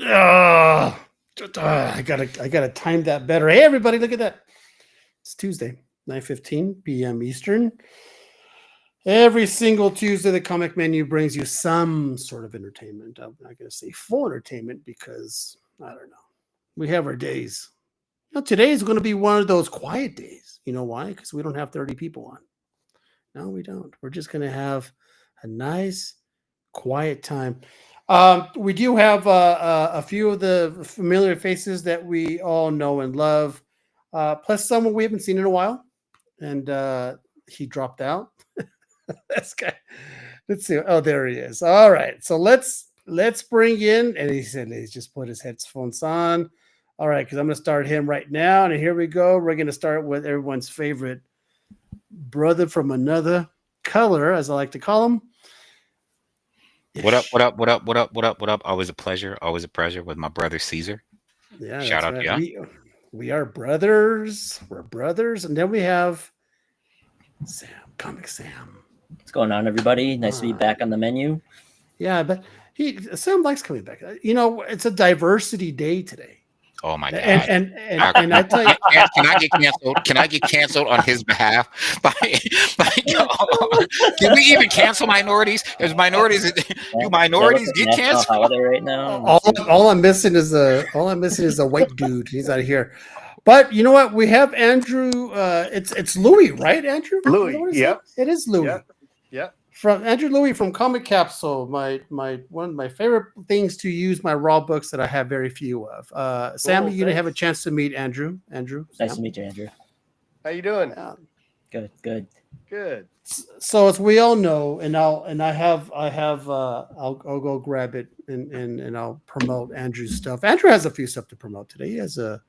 Oh, I gotta time that better. Hey, everybody, look at that. It's Tuesday, 9:15 p.m. Eastern. Every single Tuesday, the comic menu brings you some sort of entertainment. I'm not going to say full entertainment because I don't know. We have our days. Today is going to be one of those quiet days. You know why? Because we don't have 30 people on. No, we don't. We're just going to have a nice, quiet time. We do have a few of the familiar faces that we all know and love, plus someone we haven't seen in a while. And he dropped out. This guy. Let's see. Oh, there he is. All right. So let's bring in. And he said he's just put his headphones on. All right, because I'm gonna start him right now. And here we go. We're gonna start with everyone's favorite brother from another color, as I like to call him. What up? What up? What up? What up? What up? What up? Always a pleasure. Always a pleasure with my brother Caesar. Yeah, Shout that's out to right. you. We are brothers. We're brothers, and then we have Sam, Comic Sam. What's going on, everybody? Nice to be back on the menu. Yeah, but Sam likes coming back. It's a diversity day today. Oh my God! And I tell you, Can I get canceled? Can I get canceled on his behalf? Can we even cancel minorities? As minorities, do minorities get canceled? Holiday right now. all I'm missing is a white dude. He's out of here. But you know what? We have Andrew. It's Louis, right? Andrew. Louis. Yep. It is Louis. Yep. From Andrew Louis from Comic Capsule, my one of my favorite things to use my raw books that I have very few of. Sam, you're gonna have a chance to meet Andrew. Andrew, nice to meet you, Andrew. How you doing? Good. So as we all know, I'll go grab it and I'll promote Andrew's stuff. Andrew has a few stuff to promote today. He has a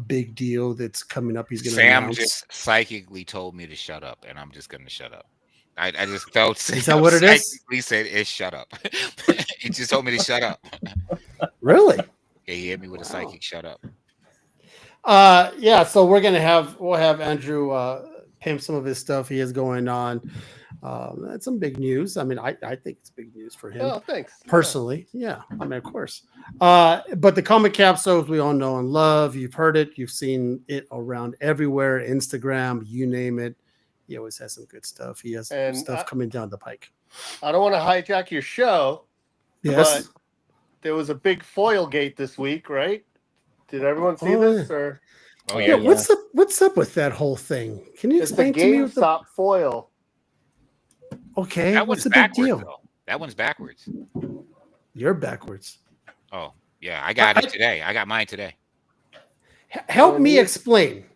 big deal that's coming up. He's gonna Sam announce. just psychically told me to shut up, and I'm just gonna shut up. I just felt. Is that what it is? He said, "It's shut up." He just told me to shut up. Really? Yeah, he hit me with a psychic shut up. Yeah. So we'll have Andrew pimp some of his stuff he has going on. That's some big news. I mean, I think it's big news for him. Oh, thanks. Personally, yeah. I mean, of course. But the Comic Capsules we all know and love. You've heard it. You've seen it around everywhere. Instagram, you name it. He always has some good stuff. He has stuff coming down the pike. I don't want to hijack your show. Yes. But there was a big foil gate this week, right? Did everyone see this? Or oh yeah. What's up with that whole thing? Can you explain to me? GameStop foil. Okay. What's the big deal? Though. That one's backwards. You're backwards. Oh yeah, I got it today. I got mine today. Help me explain.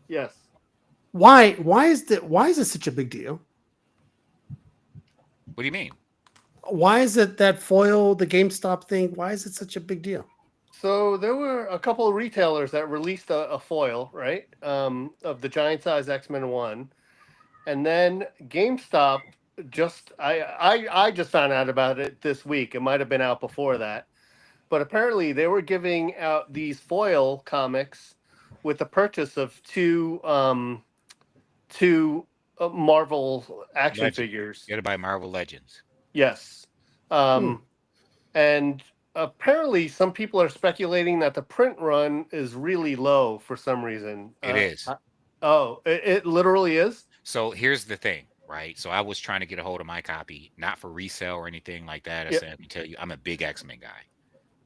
Yes. Why is it such a big deal? What do you mean? Why is it that foil, the GameStop thing? Why is it such a big deal? So there were a couple of retailers that released a foil, right, of the giant size X-Men 1, and then GameStop I just found out about it this week. It might have been out before that, but apparently they were giving out these foil comics with the purchase of two Marvel action figures. You got to buy Marvel Legends. Yes. And apparently some people are speculating that the print run is really low for some reason. It is. It literally is? So here's the thing, right? So I was trying to get a hold of my copy, not for resale or anything like that. I said, let me tell you, I'm a big X-Men guy.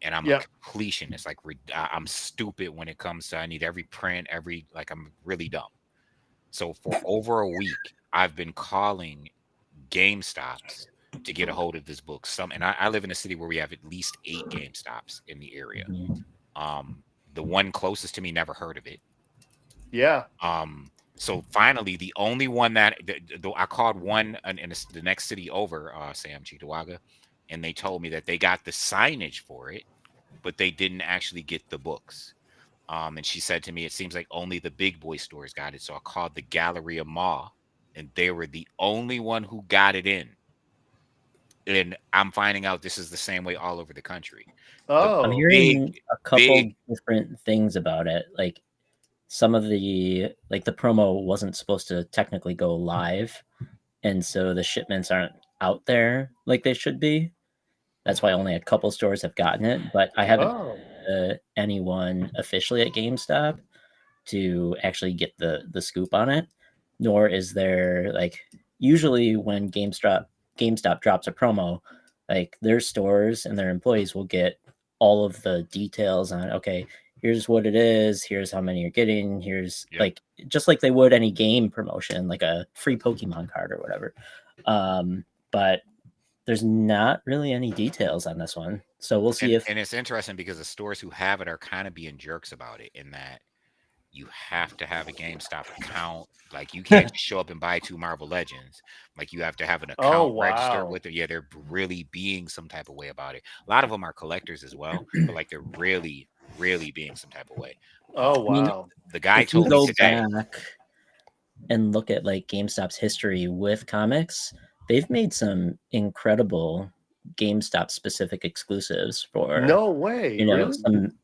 And I'm a completionist. Like, I'm stupid when it comes to I need every print, I'm really dumb. So for over a week, I've been calling GameStops to get a hold of this book. And I live in a city where we have at least 8 GameStops in the area. The one closest to me never heard of it. Yeah. So finally, the only one that I called one in the next city over, Sam Chitawaga, and they told me that they got the signage for it, but they didn't actually get the books. And she said to me, it seems like only the big boy stores got it. So I called the Galleria Mall, and they were the only one who got it in. And I'm finding out this is the same way all over the country. Oh, I'm hearing a couple different things about it. Like some of the promo wasn't supposed to technically go live, and so the shipments aren't out there like they should be. That's why only a couple stores have gotten it, but I haven't Oh. anyone officially at GameStop to actually get the scoop on it. Nor is there like usually when GameStop drops a promo, like their stores and their employees will get all of the details on, okay, here's what it is, here's how many you're getting, here's like just like they would any game promotion, like a free Pokemon card or whatever. But there's not really any details on this one. So we'll see and it's interesting because the stores who have it are kind of being jerks about it in that you have to have a GameStop account. Like you can't just show up and buy 2 Marvel Legends. Like you have to have an account registered with it. Yeah, they're really being some type of way about it. A lot of them are collectors as well, but like they're really, really being some type of way. Oh wow! The guy if you told go me today. back and look at like GameStop's history with comics, they've made some incredible GameStop specific exclusives for No way, really?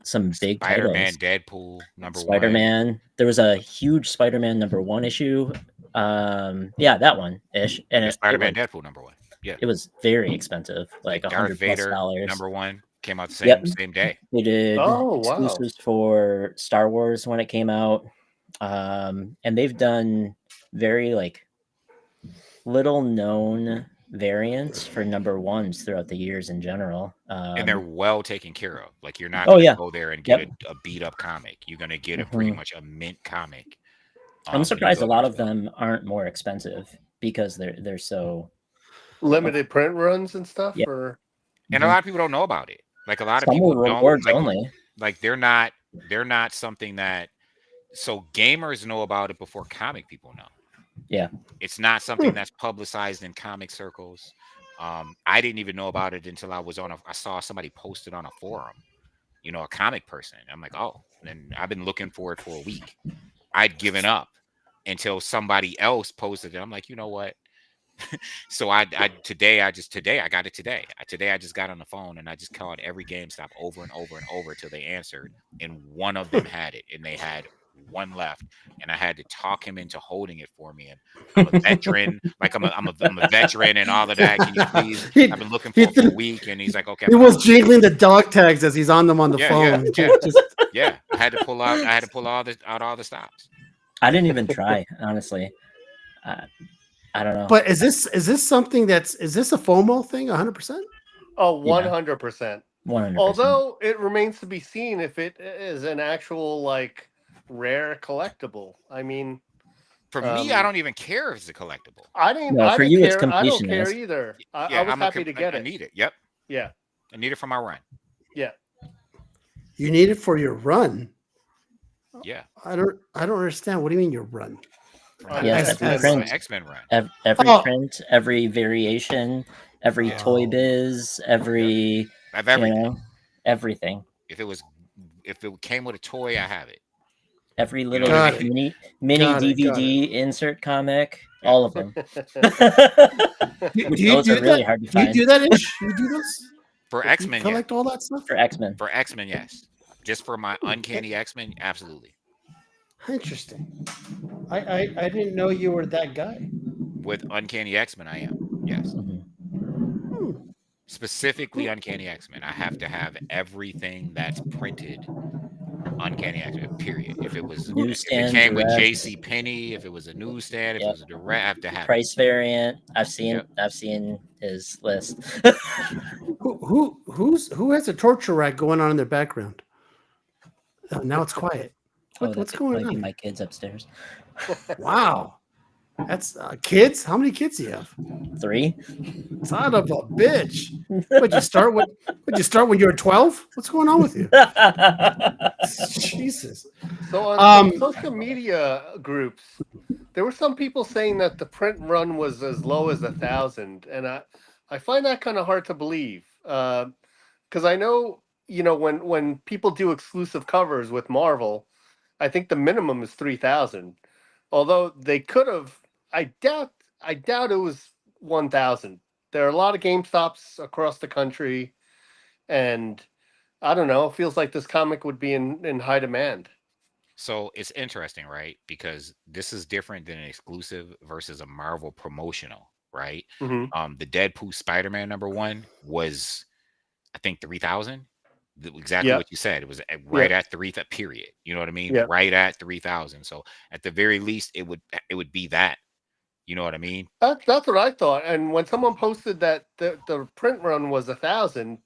some big Spider-Man, titles. Deadpool, number Spider-Man. 1. There was a huge Spider-Man #1 issue. Yeah, that one ish. And Spider-Man, Deadpool #1. Yeah, it was very expensive, like Darth $100+ Vader dollars. #1 came out the same day. They did Oh, wow. exclusives for Star Wars when it came out, and they've done very like little known variants for #1s throughout the years in general. And they're well taken care of. Like you're not gonna go there and get a beat up comic. You're gonna get a pretty much a mint comic. I'm surprised a lot of them aren't more expensive because they're so limited print runs and stuff. Yeah. Or and a lot of people don't know about it. Like a lot of some people were don't. rewards only. Like they're not something that so gamers know about it before comic people know. Yeah, it's not something that's publicized in comic circles. I didn't even know about it until I saw somebody post it on a forum, a comic person. I'm like, oh, and I've been looking for it for a week. I'd given up until somebody else posted it. I'm like, you know what? So today I got it today. Today I just got on the phone and I just called every GameStop over and over and over till they answered, and one of them had it, and they had one left, and I had to talk him into holding it for me. And I'm a veteran, like I'm a veteran and all of that. Can you please? I've been looking for it for a week, and he's like, okay. He was jingling the dog tags as he's on them on the phone. Yeah. I had to pull out all the stops. I didn't even try, honestly. I don't know. But is this something is this a FOMO thing? 100%? Oh, 100%. 100%. Although it remains to be seen if it is an actual like rare collectible. I mean, for me, I don't even care if it's a collectible. I didn't. No, I for didn't you, care. it's I don't completionist. care either. I was happy to get it. I need it. Yep. Yeah. I need it for my run. Yeah. You need it for your run. Yeah. I don't understand. What do you mean your run? Yes, X-Men run. Every print, every variation, every Toy Biz, every everything. Everything. If it came with a toy, I have it. Every little mini DVD insert comic, all of them. Do you do really that? Hard to do you find. do that, Ish? You do those? For X-Men, you collect all that stuff? For X-Men. For X-Men, yes. Just for my Uncanny X-Men, absolutely. Interesting. I didn't know you were that guy. With Uncanny X-Men, I am. Yes. Specifically Uncanny X-Men. I have to have everything that's printed Uncanny X-Men, period. If it came with J.C. Penney, if it was a newsstand, if it was a direct, I have to have price variant. I've seen his list. Who has a torture rack going on in their background? Oh, now it's quiet. What's going on? My kids upstairs. Wow, that's kids. How many kids do you have? 3. Son of a bitch! Would you start when you were 12? What's going on with you? Jesus. So on social media groups, there were some people saying that the print run was as low as 1,000, and I find that kind of hard to believe because I know when people do exclusive covers with Marvel, I think the minimum is 3,000. Although they could have, I doubt it was 1,000. There are a lot of GameStops across the country, and I don't know. It feels like this comic would be in high demand. So it's interesting, right? Because this is different than an exclusive versus a Marvel promotional, right? Mm-hmm. The Deadpool Spider-Man #1 was I think 3,000. Exactly Yeah. what you said. It was right at 3,000. Period. You know what I mean? Yeah. Right at 3,000. So at the very least, it would be that. You know what I mean? That's what I thought. And when someone posted that the print run was 1,000,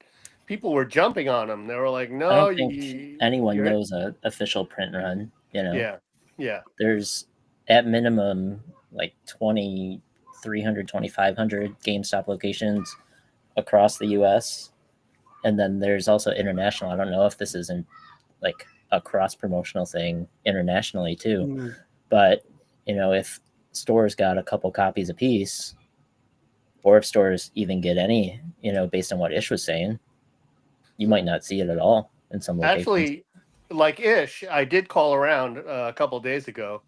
people were jumping on them. They were like, I "No, don't think anyone you're-" knows a official print run. You know, Yeah, yeah. there's at minimum like 2,300, 2,500 GameStop locations across the U.S. And then there's also international. I don't know if this isn't like a cross promotional thing internationally too, Mm. but you know, if stores got a couple copies a piece, or if stores even get any, you know, based on what Ish was saying, you might not see it at all in some locations. Actually, like Ish, I did call around a couple of days ago,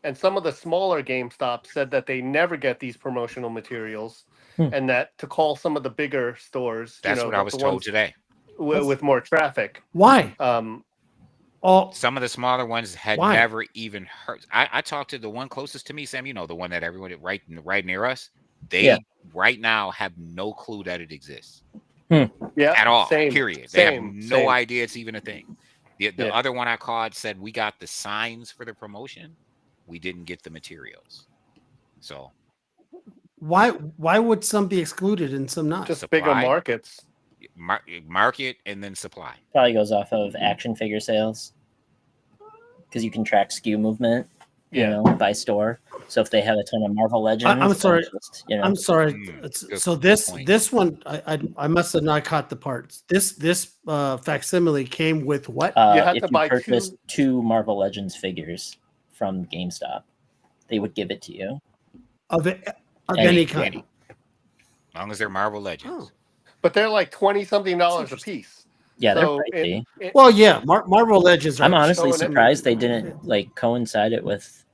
and some of the smaller GameStops said that they never get these promotional materials, and that to call some of the bigger stores, That's what I was told today. With more traffic. Why? Some of the smaller ones had Why? never even heard. I talked to the one closest to me, Sam. You know, the one that everyone right near us. They right now have no clue that it exists. Yeah, at all. Same, Period. Same, they have no same. idea it's even a thing. The other one I called said we got the signs for the promotion. We didn't get the materials. So why would some be excluded and some not? Just supply, bigger markets. Market and then supply. Probably goes off of action figure sales because you can track SKU movement, you know, by store. So if they have a ton of Marvel Legends, I'm sorry. you know. I'm sorry. So this one, I must have not caught the parts. This facsimile came with what? You had if to you buy purchased two Marvel Legends figures from GameStop, they would give it to you. Of any kind. As long as they're Marvel Legends. But they're like $20-something a piece. Yeah, So they're pricey. Well, yeah, Marvel Legends. I'm honestly surprised they didn't like coincide it with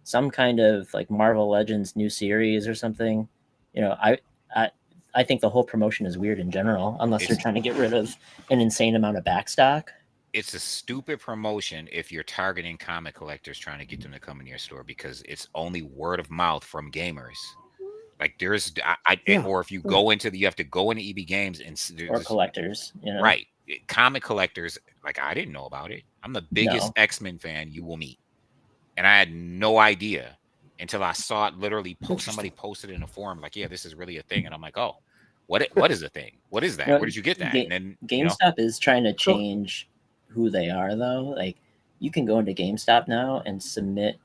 some kind of like Marvel Legends new series or something. You know, I think the whole promotion is weird in general, unless they're trying to get rid of an insane amount of backstock. It's a stupid promotion if you're targeting comic collectors trying to get them to come in your store because it's only word of mouth from gamers. Like there's, or if you go into you have to go into EB Games and or collectors, you know, right? Comic collectors, like I didn't know about it. I'm the biggest X-Men fan you will meet, and I had no idea until I saw it literally. Somebody posted in a forum, like, "Yeah, this is really a thing," and I'm like, "Oh, what is a thing? What is that? Where did you get that?" And then GameStop is trying to change who they are, though. Like you can go into GameStop now and submit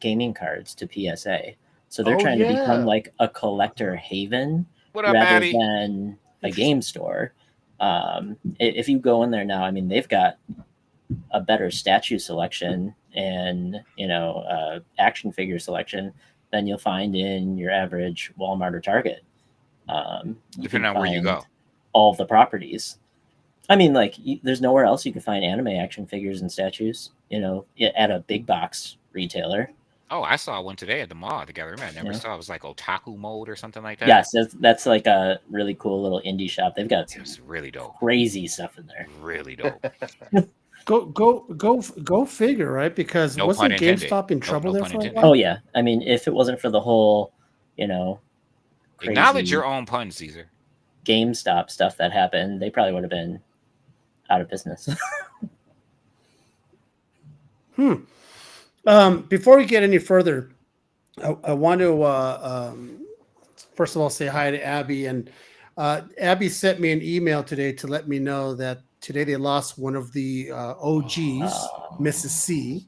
gaming cards to PSA. So they're trying to become like a collector haven rather than a game store. If you go in there now, I mean, they've got a better statue selection and, you know, action figure selection than you'll find in your average Walmart or Target. Depending on where you go. All of the properties. I mean, like, there's nowhere else you can find anime action figures and statues, you know, at a big box retailer. Oh, I saw one today at the mall at the gallery. I never saw it. It was like Otaku Mode or something like that. Yes, that's like a really cool little indie shop. They've got some really dope, crazy stuff in there. Really dope. Go figure, right? Because wasn't GameStop in trouble there for a while? Oh yeah, I mean, if it wasn't for the whole, you know, acknowledge your own pun, Caesar. GameStop stuff that happened, they probably would have been out of business. Before we get any further, I want to first of all say hi to Abby. And Abby sent me an email today to let me know that today they lost one of the OGs, Mrs. C.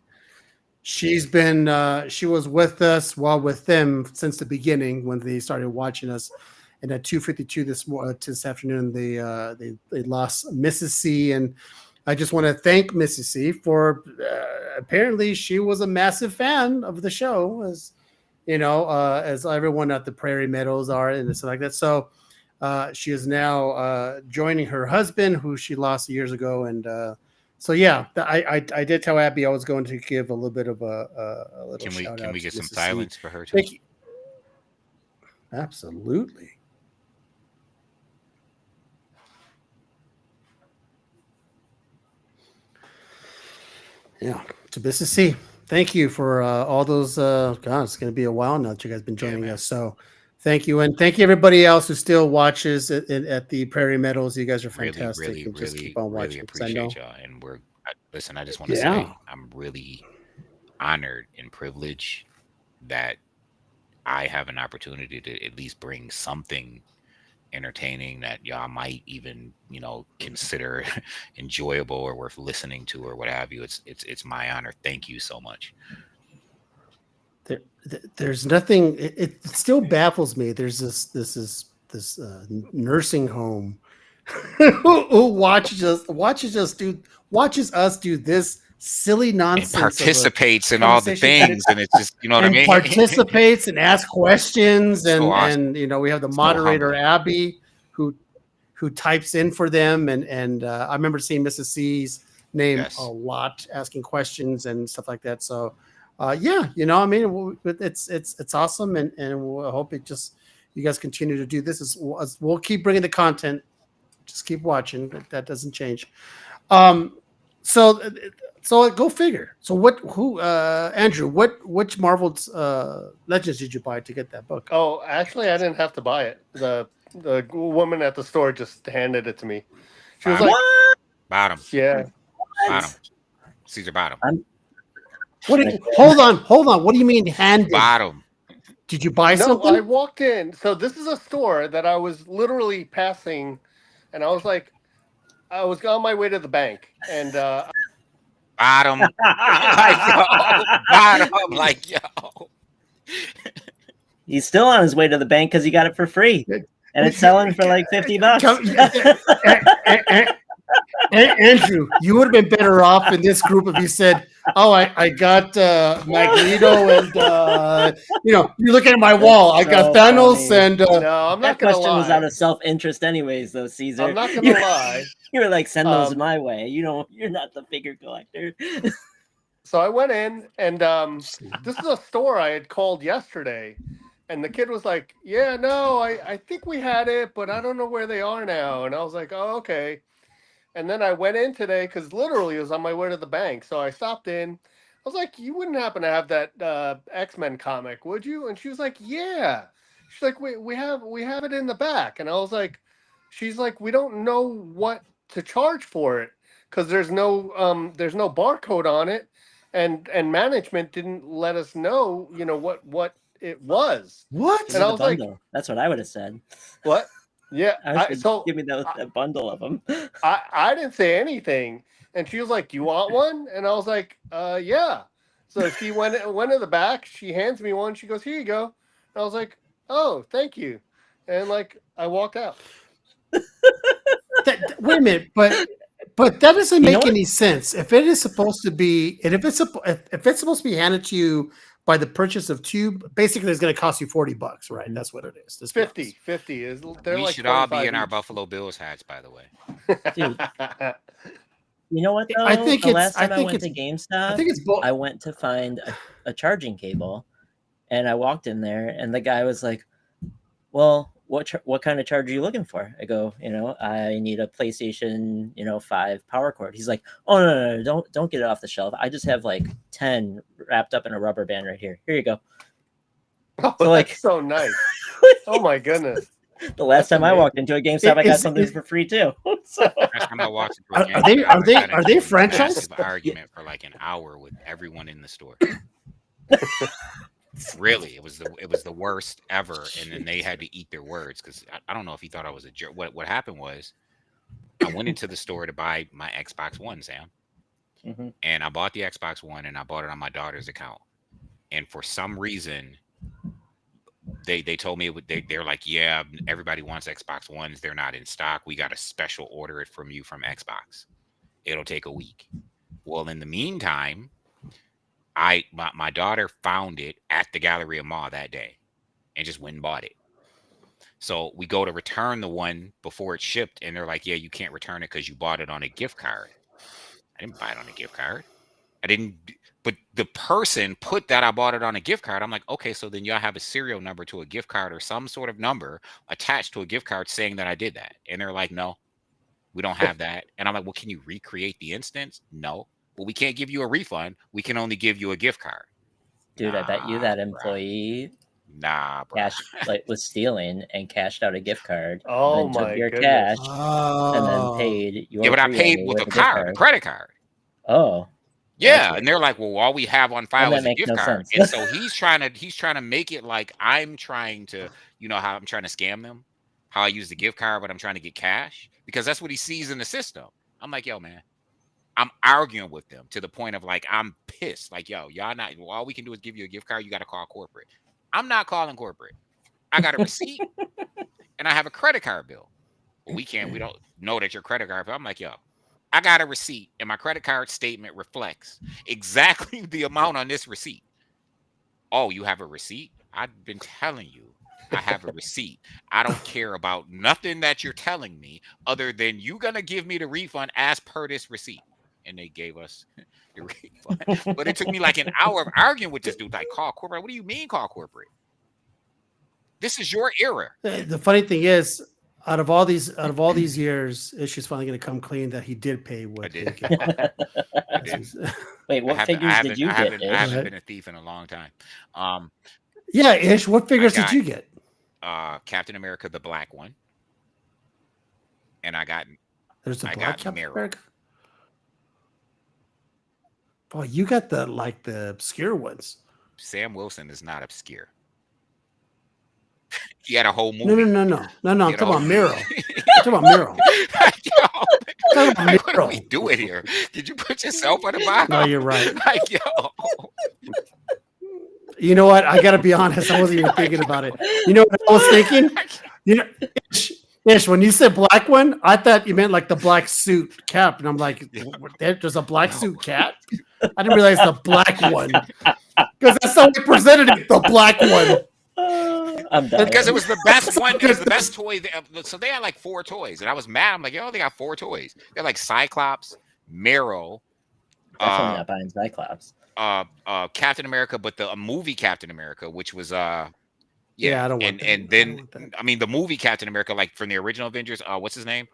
She's been she was with us with them since the beginning when they started watching us. And at 2:52 this afternoon, they lost Mrs. C. And I just want to thank Mrs. C for apparently she was a massive fan of the show, as you know, as everyone at the Prairie Meadows are and stuff like that. So she is now joining her husband, who she lost years ago. And so yeah, I did tell Abby I was going to give a little bit of a little shout out. Can we get some Mrs. silence C. for her too? Absolutely. Yeah, to Mrs. C. Thank you for all those. God, it's going to be a while now that you guys been joining us. So Thank you, and thank you everybody else who still watches at the Prairie Meadows. You guys are fantastic, and just keep on really watching. 'Cause I know, appreciate y'all. And listen. I just want to yeah, say I'm really honored and privileged that I have an opportunity to at least bring something entertaining that y'all might even consider enjoyable or worth listening to or what have you. It's my honor. Thank you so much. there's nothing. It still baffles me. There's this nursing home who watches us do this silly And nonsense of a participates in all the conversation, things, and it's just, you know what I and mean? participates and asks questions, So awesome. and we have the So moderator humbling. Abby who types in for them, and I remember seeing Mrs. C's name a Yes. lot, asking questions and stuff like that. So yeah, I mean, it's awesome, and I hope you guys continue to do this. As we'll keep bringing the content. Just keep watching. That doesn't change. So go figure. So Andrew, which Marvel's Legends did you buy to get that book? Oh, actually, I didn't have to buy it. The woman at the store just handed it to me. She was Bottom. like, What? Bottom. "Yeah." Bottom. Caesar bottom. Hold on. What do you mean handed? Bottom. Did you buy No, something? I walked in. So this is a store that I was literally passing, and I was like, I was on my way to the bank, and Bottom. Like, yo. Bottom. Like, yo. He's still on his way to the bank because he got it for free, and it's selling for like $50. Andrew, you would have been better off in this group if you said, "Oh, I got Magneto, and you look at my wall. I got so Thanos, funny. and no, I'm That not gonna question was lie. out of self-interest, anyways, though, Caesar. I'm not gonna lie. You were like, send those my way. You're not the figure collector. So I went in, and this is a store I had called yesterday, and the kid was like, "Yeah, no, I think we had it, but I don't know where they are now." And I was like, "Oh, okay." And then I went in today because literally it was on my way to the bank. So I stopped in. I was like, "You wouldn't happen to have that X-Men comic, would you?" And she was like, "Yeah." She's like, we have it in the back." And I was like, "She's like, we don't know what to charge for it because there's no barcode on it, and management didn't let us know, what it was." what? Give And me I the was like, bundle. That's what I would have said. "What?" Yeah. I was like, give me that bundle of them. I didn't say anything, and she was like, "You want one?" And I was like, yeah." So she went to the back. She hands me one. She goes, "Here you go." And I was like, "Oh, thank you." And like I walked out. Wait a minute, but that doesn't You know make what? any sense. If it is supposed to be, and if it's supposed to be handed to you by the purchase of two, basically it's going to cost you $40, right? That's what it is. Let's be honest. 50 is they're We like should all be 25 in our each. Buffalo Bills hats, by the way. Dude. You know what, though? I think the last time I think went to I GameStop, think it's both. I went to find a charging cable, and I walked in there, and the guy was like, "Well, what kind of charger are you looking for?" I go, I need a PlayStation, 5 power cord. He's like, "Oh no, don't get it off the shelf. I just have like 10 wrapped up in a rubber band right here. Here you go." Oh, So like, that's so nice. Oh my goodness. the last That's time I amazing. walked into a GameStop, I got Is- something is- for free too. So Last time I walked into a Are game, they I got are they into a franchise? massive argument for like an hour with everyone in the store. Really, it was the worst ever, and then they had to eat their words because I don't know if he thought I was a jerk. What happened was I went into the store to buy my Xbox One, Sam, Mhm. and I bought the Xbox One and I bought it on my daughter's account, and for some reason they told me they're like, yeah, everybody wants Xbox Ones, they're not in stock, we got to special order it from you from Xbox, it'll take a week. Well, in the meantime, my daughter found it at the Galleria Mall that day and just went and bought it. So we go to return the one before it shipped, and they're like, yeah, you can't return it because you bought it on a gift card. I didn't buy it on a gift card. I didn't, but the person put that I bought it on a gift card. I'm like, okay, so then y'all have a serial number to a gift card or some sort of number attached to a gift card saying that I did that. And they're like, no, we don't have that. And I'm like, well, can you recreate the instance? No. Well, we can't give you a refund. We can only give you a gift card. Dude, I bet you Nah, that bruh. employee Nah, bro. was stealing and cashed out a gift card. Oh and then my took your goodness. cash and then Oh. paid your Yeah, but I pre-order paid with a gift card, a credit card. Oh, Yeah, gotcha. and they're like, "Well, all we have on file that is a makes gift no card." sense. And so he's trying to make it like I'm trying to, how I'm trying to scam them, how I use the gift card, but I'm trying to get cash because that's what he sees in the system. I'm like, yo, man, I'm arguing with them to the point of like I'm pissed. Like, yo, y'all not. Well, all we can do is give you a gift card. You got to call corporate. I'm not calling corporate. I got a receipt and I have a credit card bill. Well, we don't know that your credit card bill. I'm like, yo, I got a receipt and my credit card statement reflects exactly the amount on this receipt. Oh, you have a receipt? I've been telling you I have a receipt. I don't care about nothing that you're telling me other than you gonna give me the refund as per this receipt. And they gave us the refund. But it took me like an hour of arguing with this dude. Like, call corporate. What do you mean call corporate? This is your era. The funny thing is, out of all these years, Issue's finally going to come clean that he did pay what I did. he got. I did. Wait, what figures did you get? I haven't been a thief in a long time. Yeah, Ish, what figures did you get? Captain America, the black one, and I got There's a I black got Captain Mero. America. Boy, you got the obscure ones. Sam Wilson is not obscure. He had a whole movie. No. I'm He had a talking about whole- Miro. I'm talking about Miro. Yo, about like, what are Miro. we doing here? Did you put yourself on the bottom? No, you're right. Like, yo, You know what? I got to be honest. I wasn't even thinking about it. You know what I was thinking? You know, Ish, when you said black one, I thought you meant like the black suit cap, and I'm like, there's a black suit cap. I didn't realize the black one because that's how we presented it. The black one. I'm done. because it was the best one. It was the best toy. So they had like 4 toys, and I was mad. I'm like, yo, they got 4 toys. They're like Cyclops, Mero, Definitely not buying Cyclops. Captain America, but the movie Captain America, which was Yeah, I don't want that. and I then don't want that. I mean the movie Captain America, like from the original Avengers. What's his name?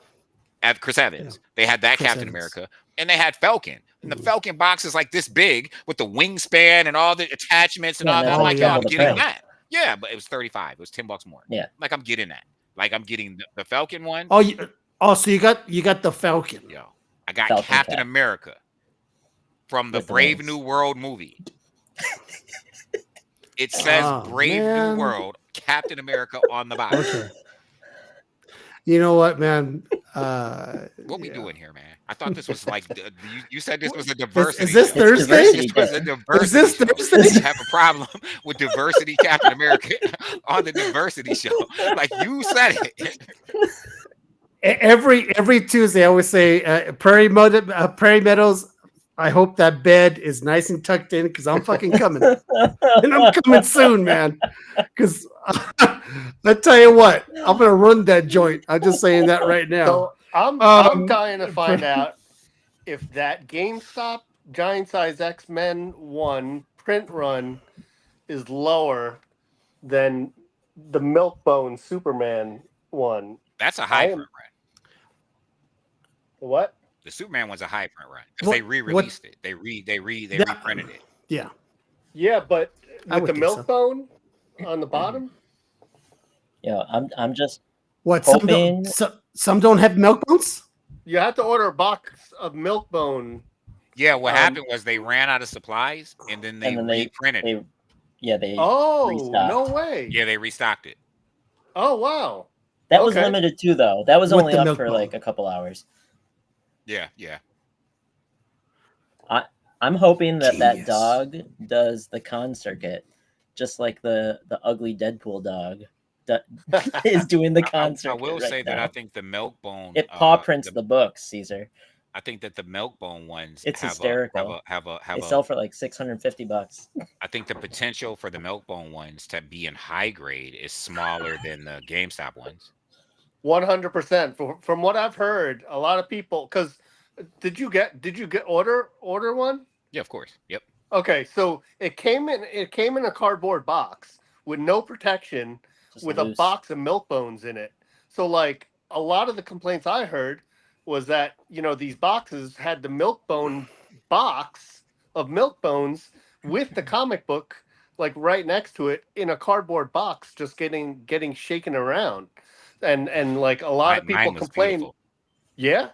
Chris Evans. Yeah. They had that Chris Captain Evans. America, and they had Falcon. And the Falcon box is like this big with the wingspan and all the attachments and Yeah, all that. that's I'm like like, yo, double I'm the getting price. that. Yeah, but it was $35. It was $10 more. Yeah. Like I'm getting that. Like I'm getting the Falcon one. So you got the Falcon. Yo, I got Falcon Captain cap. America from the With the Brave wings. New World movie. It says Oh, Brave man. New World, Captain America on the box. Okay. You know what, man? What we doing here, man? I thought this was like you said this was a Is diversity. this show. Thursday? This was a Is diversity. this show. Thursday? You have a problem with diversity, Captain America, on the diversity show. Like you said it. Every Tuesday, I always say, Prairie Meadows. I hope that bed is nice and tucked in because I'm fucking coming, and I'm coming soon, man. Because I tell you what, I'm gonna run that joint. I'm just saying that right now. So I'm dying to find out if that GameStop Giant Size X-Men 1 print run is lower than the Milkbone Superman one. That's a high I am- print run. What? The Superman was a high print run because What- they re-released it. They reprinted it. Yeah, Yeah, but I with the would think so. Milkbone on the bottom? Yeah, I'm just what? Hoping- Some don't have milk bones. You have to order a box of Milkbone. Yeah, what happened was they ran out of supplies and then they and then they reprinted it. they Oh, restocked. no way. Yeah, they restocked it. Oh, wow. that was okay. limited too though. That was With only the up milk for bone. like a couple hours. Yeah. I'm hoping that Genius. dog does the con circuit, just like the ugly Deadpool dog is doing the con I circuit. will right say that now. I think the Milkbone. It paw prints the books, Caesar. I think that the Milkbone ones It's have hysterical. have They a. sell for like $650. I think the potential for the Milkbone ones to be in high grade is smaller than the GameStop ones. 100%. From what I've heard, a lot of people, because did you get order one? Yeah, of course. Yep. Okay, so it came in a cardboard box with no protection, Just with loose. a box of milk bones in it. So like a lot of the complaints I heard was that, these boxes had the milk bone box of milk bones with the comic book like right next to it in a cardboard box, just getting shaken around, and like a lot of people Mine was complain. beautiful. Yeah,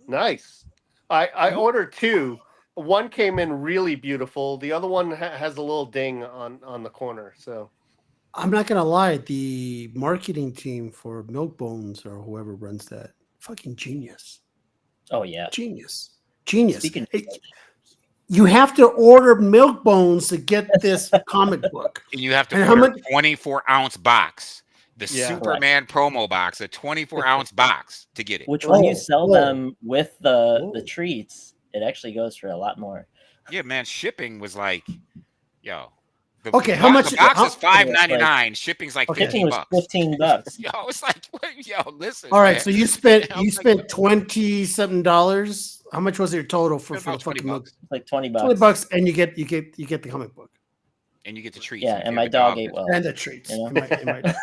nice. I ordered two. One came in really beautiful. The other one has a little ding on the corner. So I'm not gonna lie, the marketing team for Milk Bones or whoever runs that, fucking genius. Oh yeah. Genius. Genius. Speaking of which, You have to order Milk Bones to get this comic book. And you have to And how order much? a 24-ounce box, the Yeah. Superman promo box, a 24-ounce box to get it. which when you Oh, sell whoa. them with the Whoa. treats, it actually goes for a lot more. Yeah, man, shipping was like, yo. Okay, how much- The box is Yeah, $5.99. Shipping's like Okay. Shipping was $15. $15. Yo, it's like, yo, listen. All right, man. so you spent I'm you like, spent $27. How much was your total for it's the about 20 fucking milk? bucks. Like $20. $20, and you get the comic book And you get the treats. Yeah, if and you're my the dog ate is- well. and the treats. You know? It might-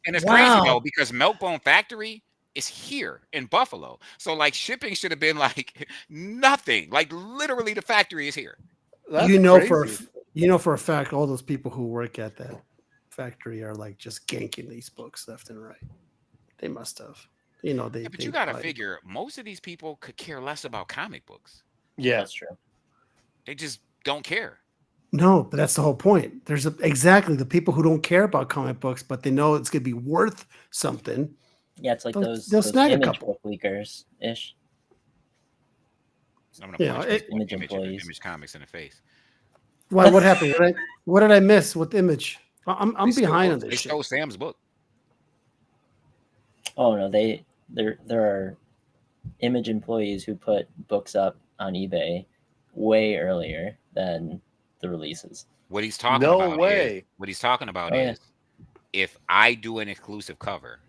And it's Wow. crazy though, because Milkbone Factory is here in Buffalo. So like shipping should have been like nothing. Like literally the factory is here. that's you know crazy. for a fact, all those people who work at that factory are like just ganking these books left and right. They must have. They. Yeah, but they you gotta probably- figure most of these people could care less about comic books. Yeah. That's true. They just don't care. No, but that's the whole point. There's exactly the people who don't care about comic books, but they know it's gonna be worth something. Yeah, it's like They'll snag a image couple. book leakers ish. I'm gonna Yeah, punch it- Image employees. Image Comics in the face. Why? What happened? What did I miss with Image? I'm They behind on They this shit. stole Sam's book. Oh no, there are image employees who put books up on eBay way earlier than the releases. What he's talking No about way. is what he's talking about Oh, yeah. is if I do an exclusive cover,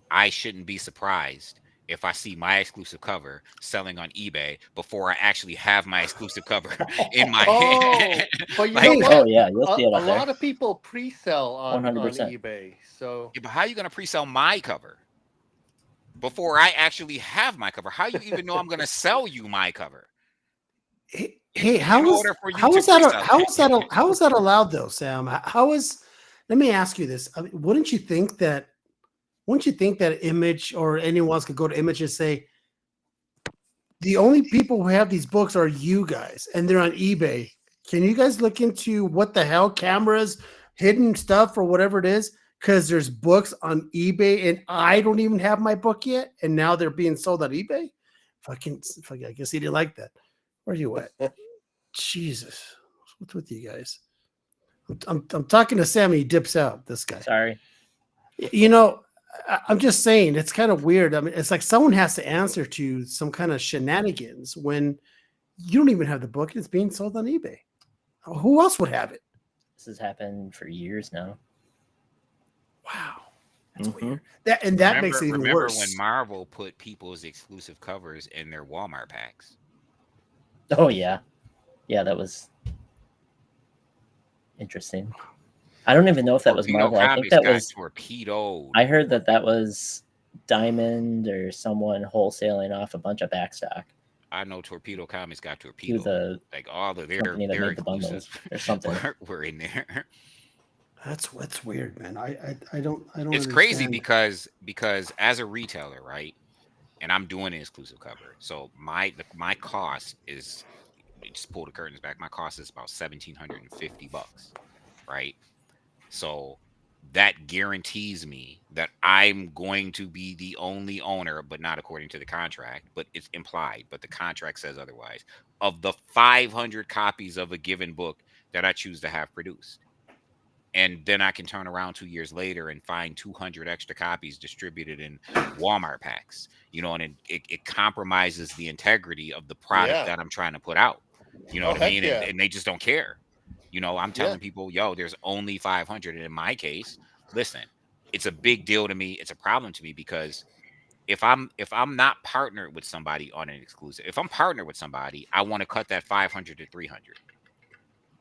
I shouldn't be surprised if I see my exclusive cover selling on eBay before I actually have my exclusive cover in my Oh, hand. but you Like, know what? Oh yeah, you'll see it A up there. lot of people pre-sell on 100%. eBay. So Yeah, but how are you going to pre-sell my cover before I actually have my cover? How you even know I'm going to sell you my cover? Hey, how is order for you how to is that pre-sell how is that allowed though, Sam? How is? Let me ask you this. I mean, wouldn't you think that Image or anyone else could go to Image and say the only people who have these books are you guys, and they're on eBay. Can you guys look into what the hell cameras, hidden stuff, or whatever it is? Because there's books on eBay, and I don't even have my book yet, and now they're being sold on eBay. Fucking, I guess he didn't like that. Where are you at? Jesus, what's with you guys? I'm talking to Sam, and he dips out. This guy. Sorry. You know, I'm just saying it's kind of weird. I mean, it's like someone has to answer to some kind of shenanigans when you don't even have the book and it's being sold on eBay. Who else would have it? This has happened for years now. Wow, that's Mhm. weird. That makes it even remember worse. when Marvel put people's exclusive covers in their Walmart packs? Oh yeah, yeah, that was interesting. I don't even know if that was Torpedo Marvel. I think Comics that got was. torpedoed. I heard that was Diamond or someone wholesaling off a bunch of backstock I know Torpedo Comics got to torpedoed. the Like all of their company that made the bundles exclusives or something. were in there. That's weird, man. I don't. It's crazy understand. because as a retailer, right? And I'm doing an exclusive cover. So my cost is, just pull the curtains back. My cost is about $1,750, right? So that guarantees me that I'm going to be the only owner, but not according to the contract, but it's implied, but the contract says otherwise, of the 500 copies of a given book that I choose to have produced. And then I can turn around 2 years later and find 200 extra copies distributed in Walmart packs, you know, and it compromises the integrity of the product Yeah. that I'm trying to put out. You know Oh, what I heck mean? yeah. And they just don't care. You know, I'm telling Yeah. people, yo, there's only 500. And in my case, listen, it's a big deal to me. It's a problem to me because if I'm not partnered with somebody on an exclusive, if I'm partnered with somebody, I want to cut that 500 to 300.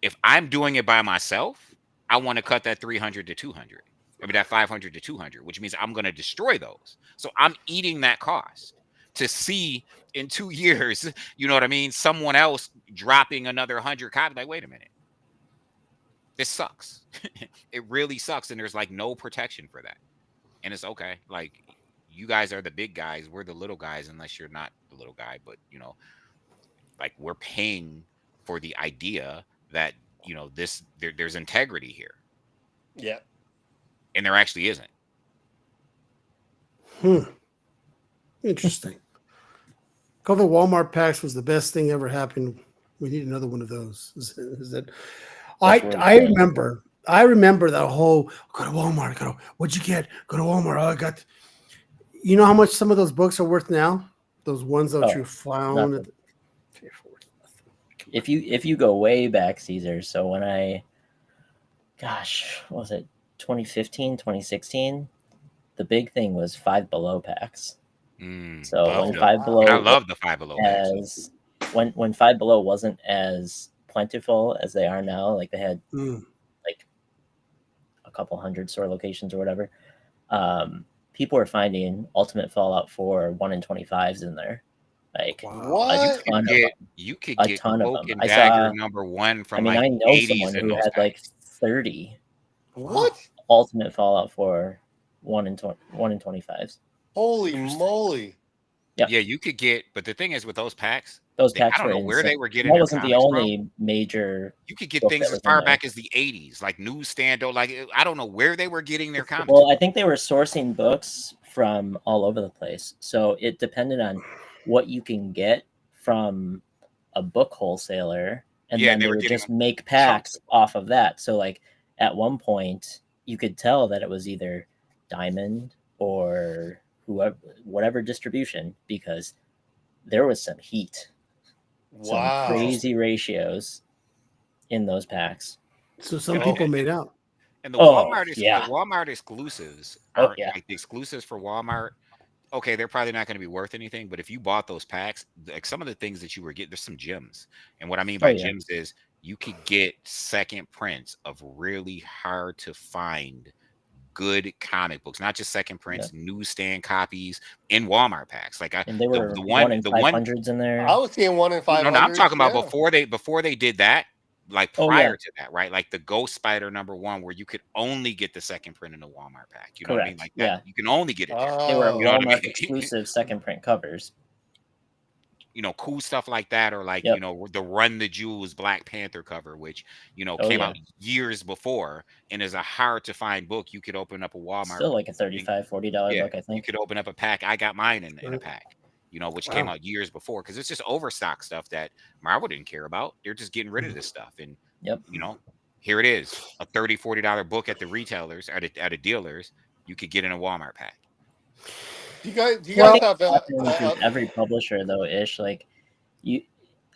If I'm doing it by myself, I want to cut that 300 to 200. I mean, that 500 to 200, which means I'm going to destroy those. So I'm eating that cost to see in 2 years, you know what I mean? Someone else dropping another 100 copies. Like, wait a minute. this sucks. It really sucks, and there's like no protection for that. And it's okay. Like, you guys are the big guys, we're the little guys, unless you're not the little guy, but like, we're paying for the idea that there's integrity here, Yeah. and there actually isn't. Interesting. Call the Walmart packs was the best thing ever happened. We need another one of those. Is that? I remember that whole go to Walmart. What'd you get? Go to Walmart. Oh, I got. You know how much some of those books are worth now? Those ones that you found. If you go way back, Caesar. So when what was it 2015, 2016? The big thing was Five Below packs. So when Five Below, I love the Five Below packs. When Five Below wasn't as plentiful as they are now, like they had like a couple hundred store locations or whatever. People were finding Ultimate Fallout 4 1 in 25s in there. Like what? You could get Cloak and I Dagger saw, #1 from I know 80s someone who had like 30 What? Ultimate Fallout 4 1 in 25s. Holy moly! Yep. Yeah, you could get, but the thing is with those packs, I don't know where they were getting. That their wasn't the comics only from. major. You could get things as far back as the 80s, like newsstand. Like, I don't know where they were getting their comics. Well, I think they were sourcing books from all over the place, so it depended on what you can get from a book wholesaler, and then they would just make packs off of that. So, like at one point, you could tell that it was either Diamond or whatever distribution, because there was some heat. Wow. Some crazy ratios in those packs. So some people made out. And the Walmart exclusives aren't like the exclusives for Walmart. Okay, they're probably not going to be worth anything, but if you bought those packs, like some of the things that you were getting, there's some gems. And what I mean by gems is you could get second prints of really hard to find good comic books, not just second prints, newsstand copies in Walmart packs. Like and they were the 1 in 500s in there. I was seeing 1 in 500. No, I'm talking about before they did that. Like prior to that, right? Like the Ghost Spider #1, where you could only get the second print in the Walmart pack. You know what I mean? Like that, you can only get it there. They were Walmart exclusive second print covers. Cool stuff like that, or like the Run the Jewels Black Panther cover, which came out years before, and is a hard to find book. You could open up a Walmart, still like a $35-$40 book. I think you could open up a pack. I got mine in a pack. Which came out years before, because it's just overstock stuff that Marvel didn't care about. They're just getting rid of this stuff. And, here it is, a $30-$40 book at the retailers, at a dealers, you could get in a Walmart pack. Do you guys have every publisher, though, Ish? Like, you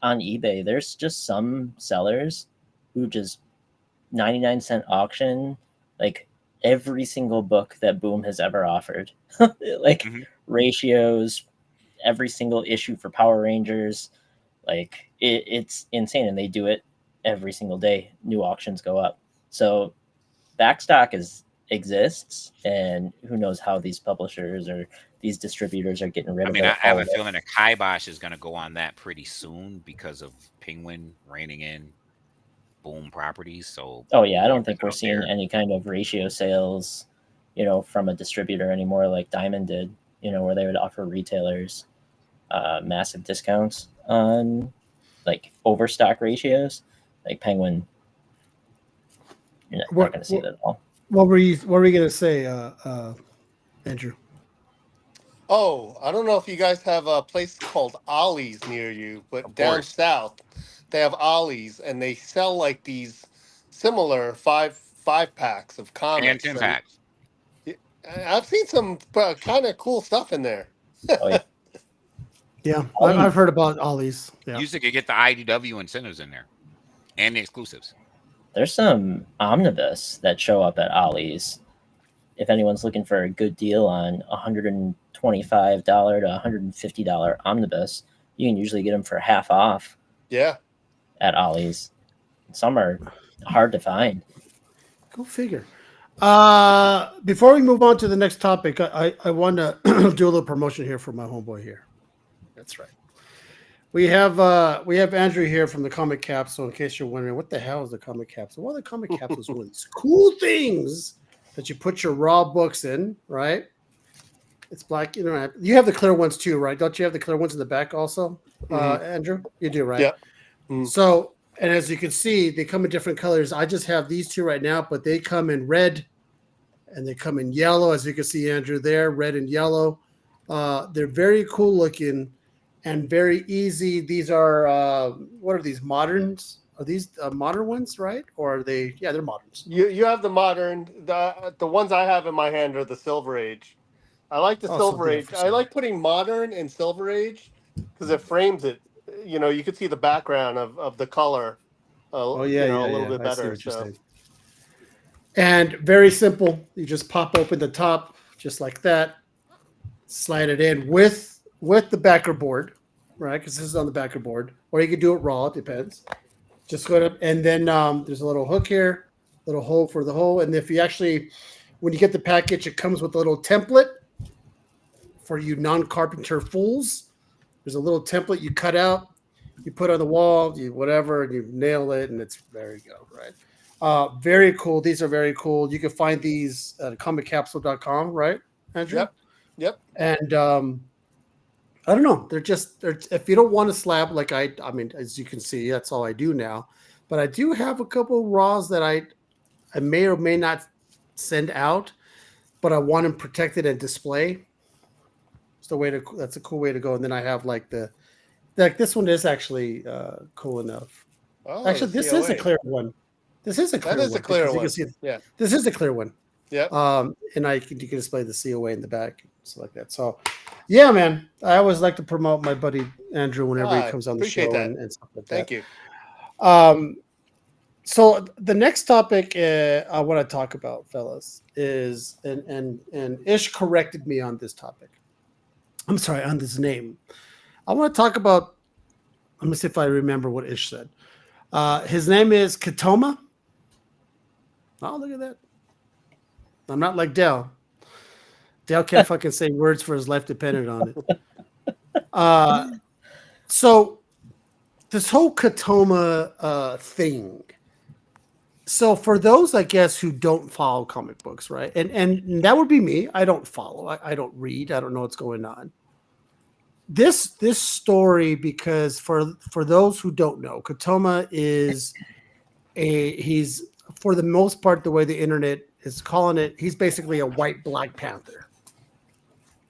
on eBay, there's just some sellers who just 99-cent auction, like, every single book that Boom has ever offered. Like, ratios, every single issue for Power Rangers, like it's insane, and they do it every single day. New auctions go up, so backstock exists, and who knows how these publishers or these distributors are getting rid of it. I have a feeling that Kibosh is going to go on that pretty soon because of Penguin reining in Boom properties. So I don't think we're seeing any kind of ratio sales, from a distributor anymore, like Diamond did, where they would offer retailers massive discounts on like overstock ratios. Like Penguin, you're not going to see that at all. What were you going to say, Andrew? Oh, I don't know if you guys have a place called Ollie's near you, but down south they have Ollie's, and they sell like these similar five packs of comics. And 10 packs. I've seen some kind of cool stuff in there. Yeah, I've heard about Ollie's. Yeah. You used to get the IDW incentives in there and the exclusives. There's some omnibus that show up at Ollie's. If anyone's looking for a good deal on $125 to $150 omnibus, you can usually get them for half off. Yeah. At Ollie's. Some are hard to find. Go figure. Before we move on to the next topic, I want to do a little promotion here for my homeboy here. That's right. We have Andrew here from the Comic Capsule. In case you're wondering, what the hell is the Comic Capsule? Well, the Comic Capsule is one of these cool things that you put your raw books in, right? It's black. You know, you have the clear ones too, right? Don't you have the clear ones in the back also, Andrew? You do, right? Yeah. Mm. So, and as you can see, they come in different colors. I just have these two right now, but they come in red and they come in yellow. As you can see, Andrew, there, red and yellow. They're very cool looking and very easy. These are what are these, moderns? Are these modern ones, right? Or are they? Yeah, they're moderns. You have the modern. The ones I have in my hand are the Silver Age. I like the Silver Age. I like putting modern and Silver Age because it frames it. You know, you could see the background of the color. A little bit better. So. And very simple. You just pop open the top just like that. Slide it in with the backer board, right? Because this is on the backer board, or you can do it raw. It depends. Just go to, and then there's a little hook here, little hole for the hole. And if you actually, when you get the package, it comes with a little template for you non-carpenter fools. There's a little template you cut out, you put on the wall, you whatever, and you nail it, and it's there you go, right? Very cool. These are very cool. You can find these at comiccapsule.com, right, Andrew? Yep. And I don't know. They're if you don't want to slab like I mean, as you can see, that's all I do now. But I do have a couple raws that I may or may not send out, but I want them protected and display. That's a cool way to go. And then I have like this one is actually cool enough. Oh, actually, this is a clear one. This is a clear one. That is a clear one. Yeah. This is a clear one. Yeah. And you can display the COA in the back, stuff like that. So, yeah, man, I always like to promote my buddy Andrew whenever he comes on the show and stuff like that. Thank you. So the next topic I want to talk about, fellas, is and Ish corrected me on this topic. I'm sorry, on this name. I want to talk about. Let me see if I remember what Ish said. His name is Katoma. Oh, look at that. I'm not like Dell. Dell can't fucking say words for his life depended on it. So this whole Katoma thing. So for those, I guess, who don't follow comic books, right? And that would be me. I don't follow. I don't read. I don't know what's going on. This story, because for those who don't know, Katoma is he's for the most part, the way the internet is calling it, he's basically a white Black Panther.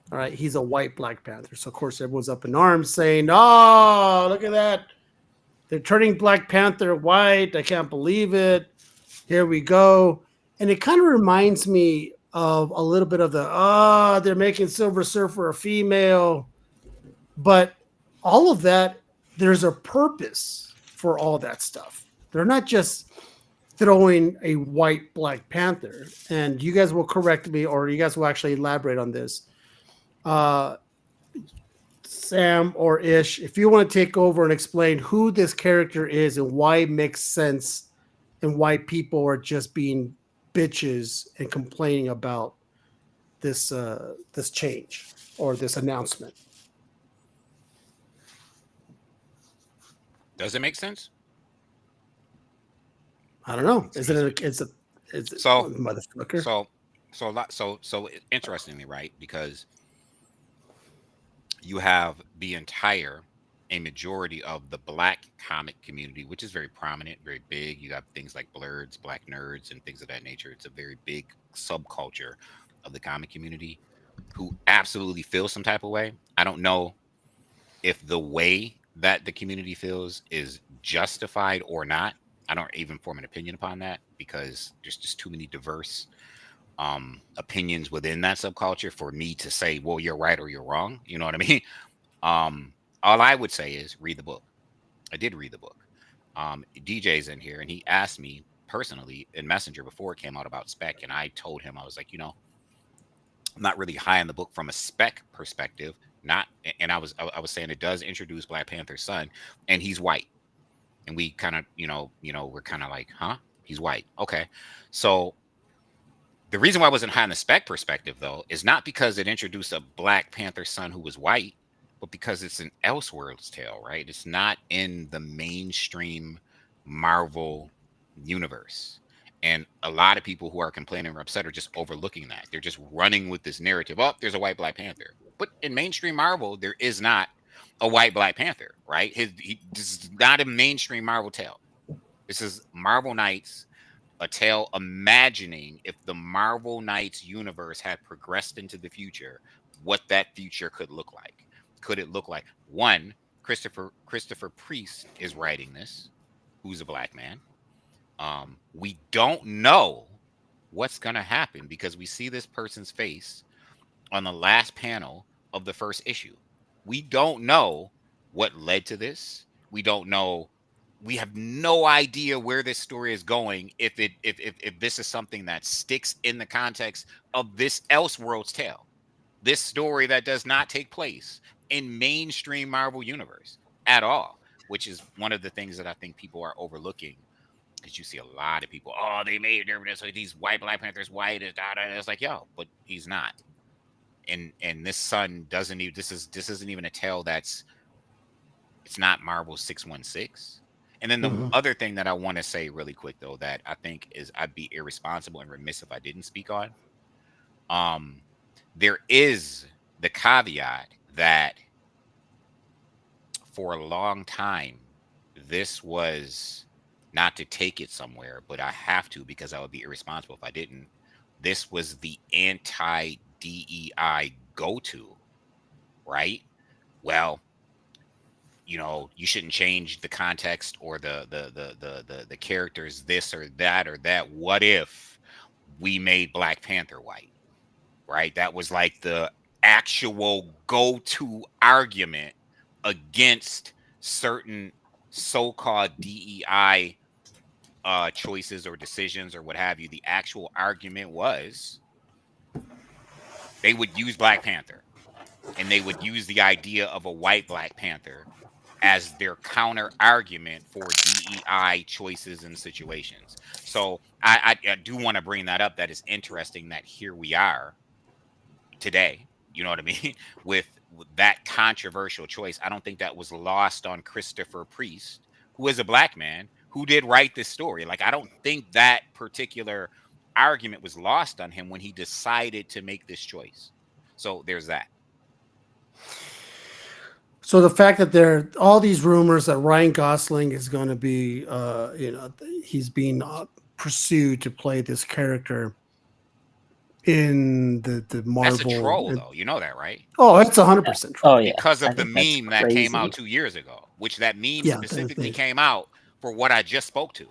All right, he's a white Black Panther. So of course everyone's up in arms saying, "Oh, look at that! They're turning Black Panther white. I can't believe it. Here we go." And it kind of reminds me of a little bit of they're making Silver Surfer a female. But all of that, there's a purpose for all that stuff. They're not just throwing a white Black Panther. And you guys will correct me, or you guys will actually elaborate on this. Sam or Ish, if you want to take over and explain who this character is and why it makes sense and why people are just being bitches and complaining about this change or this announcement. Does it make sense? I don't know. Is it so motherfucker? So interestingly, right? Because you have a majority of the Black comic community, which is very prominent, very big. You have things like blurs, Black nerds, and things of that nature. It's a very big subculture of the comic community who absolutely feel some type of way. I don't know if the way that the community feels is justified or not. I don't even form an opinion upon that because there's just too many diverse opinions within that subculture for me to say, well, you're right or you're wrong. You know what I mean? All I would say is read the book. I did read the book. DJ's in here and he asked me personally in Messenger before it came out about spec. And I told him, I was like, I'm not really high on the book from a spec perspective. And I was saying it does introduce Black Panther's son and he's white. And we kind of, we're kind of like, huh? He's white. Okay. So the reason why I wasn't high on the spec perspective, though, is not because it introduced a Black Panther son who was white. but because it's an Elseworlds tale, right? It's not in the mainstream Marvel universe. And a lot of people who are complaining or upset are just overlooking that. They're just running with this narrative. Oh, there's a white Black Panther. But in mainstream Marvel, there is not a white Black Panther, right? This is not a mainstream Marvel tale. This is Marvel Knights, a tale imagining if the Marvel Knights universe had progressed into the future, what that future could look like. Could it look like one, Christopher Priest is writing this, who's a Black man. We don't know what's gonna happen because we see this person's face on the last panel of the first issue. We don't know what led to this. We don't know. We have no idea where this story is going. If this is something that sticks in the context of this Elseworlds tale, this story that does not take place in mainstream Marvel universe at all, which is one of the things that I think people are overlooking. Because you see a lot of people, oh, they made this, so these white Black Panthers white is da, da, da. It's like, yo, but he's not. And this son doesn't even this isn't even a tale it's not Marvel 616. And then the other thing that I want to say really quick though that I think is I'd be irresponsible and remiss if I didn't speak on. There is the caveat that for a long time this was not to take it somewhere, but I have to because I would be irresponsible if I didn't. This was the anti-DEI go-to, right? Well, you shouldn't change the context or the characters this or that. What if we made Black Panther white? Right? That was like the actual go-to argument against certain so-called DEI choices or decisions or what have you. The actual argument was they would use Black Panther and they would use the idea of a white Black Panther as their counter argument for DEI choices and situations. So I do want to bring that up. That is interesting that here we are today, you know what I mean, with that controversial choice. I don't think that was lost on Christopher Priest, who is a Black man who did write this story. Like, I don't think that particular argument was lost on him when he decided to make this choice. So there's that. So the fact that there are all these rumors that Ryan Gosling is going to be, he's being pursued to play this character in the Marvel. That's a troll, though. You know that, right? Oh, it's 100% troll. Oh yeah, because of the meme that came out 2 years ago, which that meme specifically came out for what I just spoke to.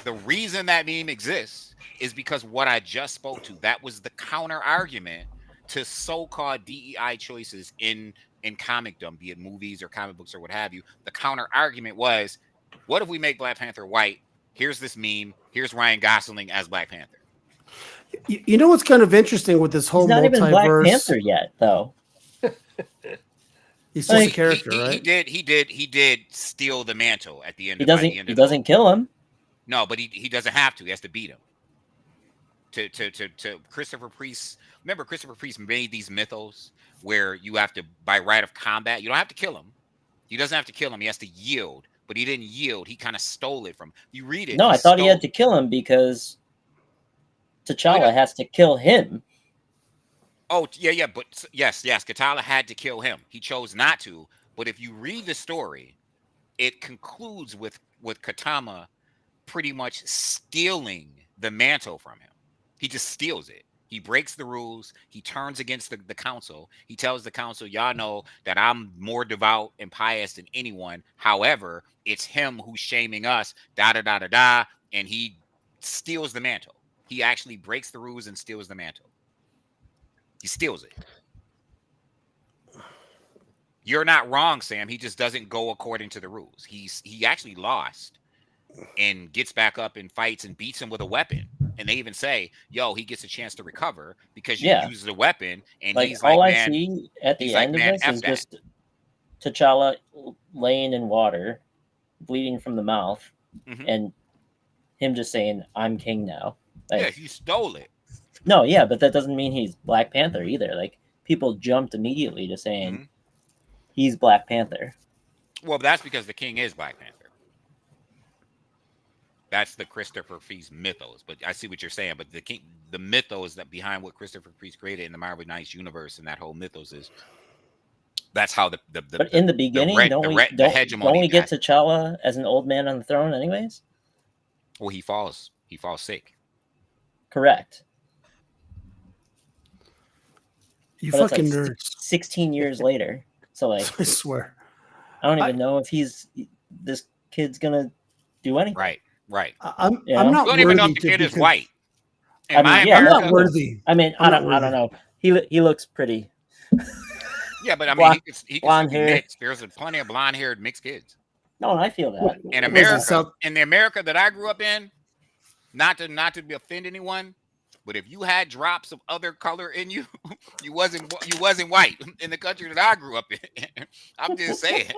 The reason that meme exists is because what I just spoke to, that was the counter argument to so-called DEI choices in comicdom, be it movies or comic books or what have you. The counter argument was, what if we make Black Panther white? Here's this meme. Here's Ryan Gosling as Black Panther. You know what's kind of interesting with this whole He's not multiverse? even Black Panther yet, though. He's just a character, right? He did steal the mantle at the end. He doesn't kill him. No, but he doesn't have to. He has to beat him. To Christopher Priest. Remember, Christopher Priest made these mythos where you have to, by right of combat, you don't have to kill him. He doesn't have to kill him. He has to yield, but he didn't yield. He kind of stole it from. You read it. No, I thought he had to kill him because T'Challa has to kill him. Oh, yeah, but yes, T'Challa had to kill him. He chose not to. But if you read the story, it concludes with Katama pretty much stealing the mantle from him. He just steals it. He breaks the rules. He turns against the council. He tells the council, y'all know that I'm more devout and pious than anyone. However, it's him who's shaming us, da-da-da-da-da, and he steals the mantle. He actually breaks the rules and steals the mantle. He steals it. You're not wrong, Sam. He just doesn't go according to the rules. He actually lost and gets back up and fights and beats him with a weapon. And they even say, yo, he gets a chance to recover because you use the weapon. And like, he's like, all man, I see at the end like, of this is just T'Challa laying in water, bleeding from the mouth, and him just saying, I'm king now. Like, yeah, he stole it. No, yeah, but that doesn't mean he's Black Panther either. Like, people jumped immediately to saying he's Black Panther. Well, that's because the king is Black Panther. That's the Christopher Priest mythos. But I see what you're saying. But the mythos that behind what Christopher Priest created in the Marvel Knights universe and that whole mythos is, that's how But in the beginning, don't hegemony we get T'Challa as an old man on the throne, anyways? Well, he falls sick. Correct. You But fucking it's like nerds. 16 years later. So like, I swear. I don't even know if this kid's gonna do anything. Right. I'm You know? not You don't even know if worthy the to kid be is white. I mean, yeah, I'm America, not worthy. I mean, I'm I not don't know. He looks pretty. yeah, but I mean, he blonde could be hair. mixed. There's plenty of blonde-haired mixed kids. No, I feel that. In Was it America, South- in the America that I grew up in, not to offend anyone, but if you had drops of other color in you, you wasn't white in the country that I grew up in. I'm just saying.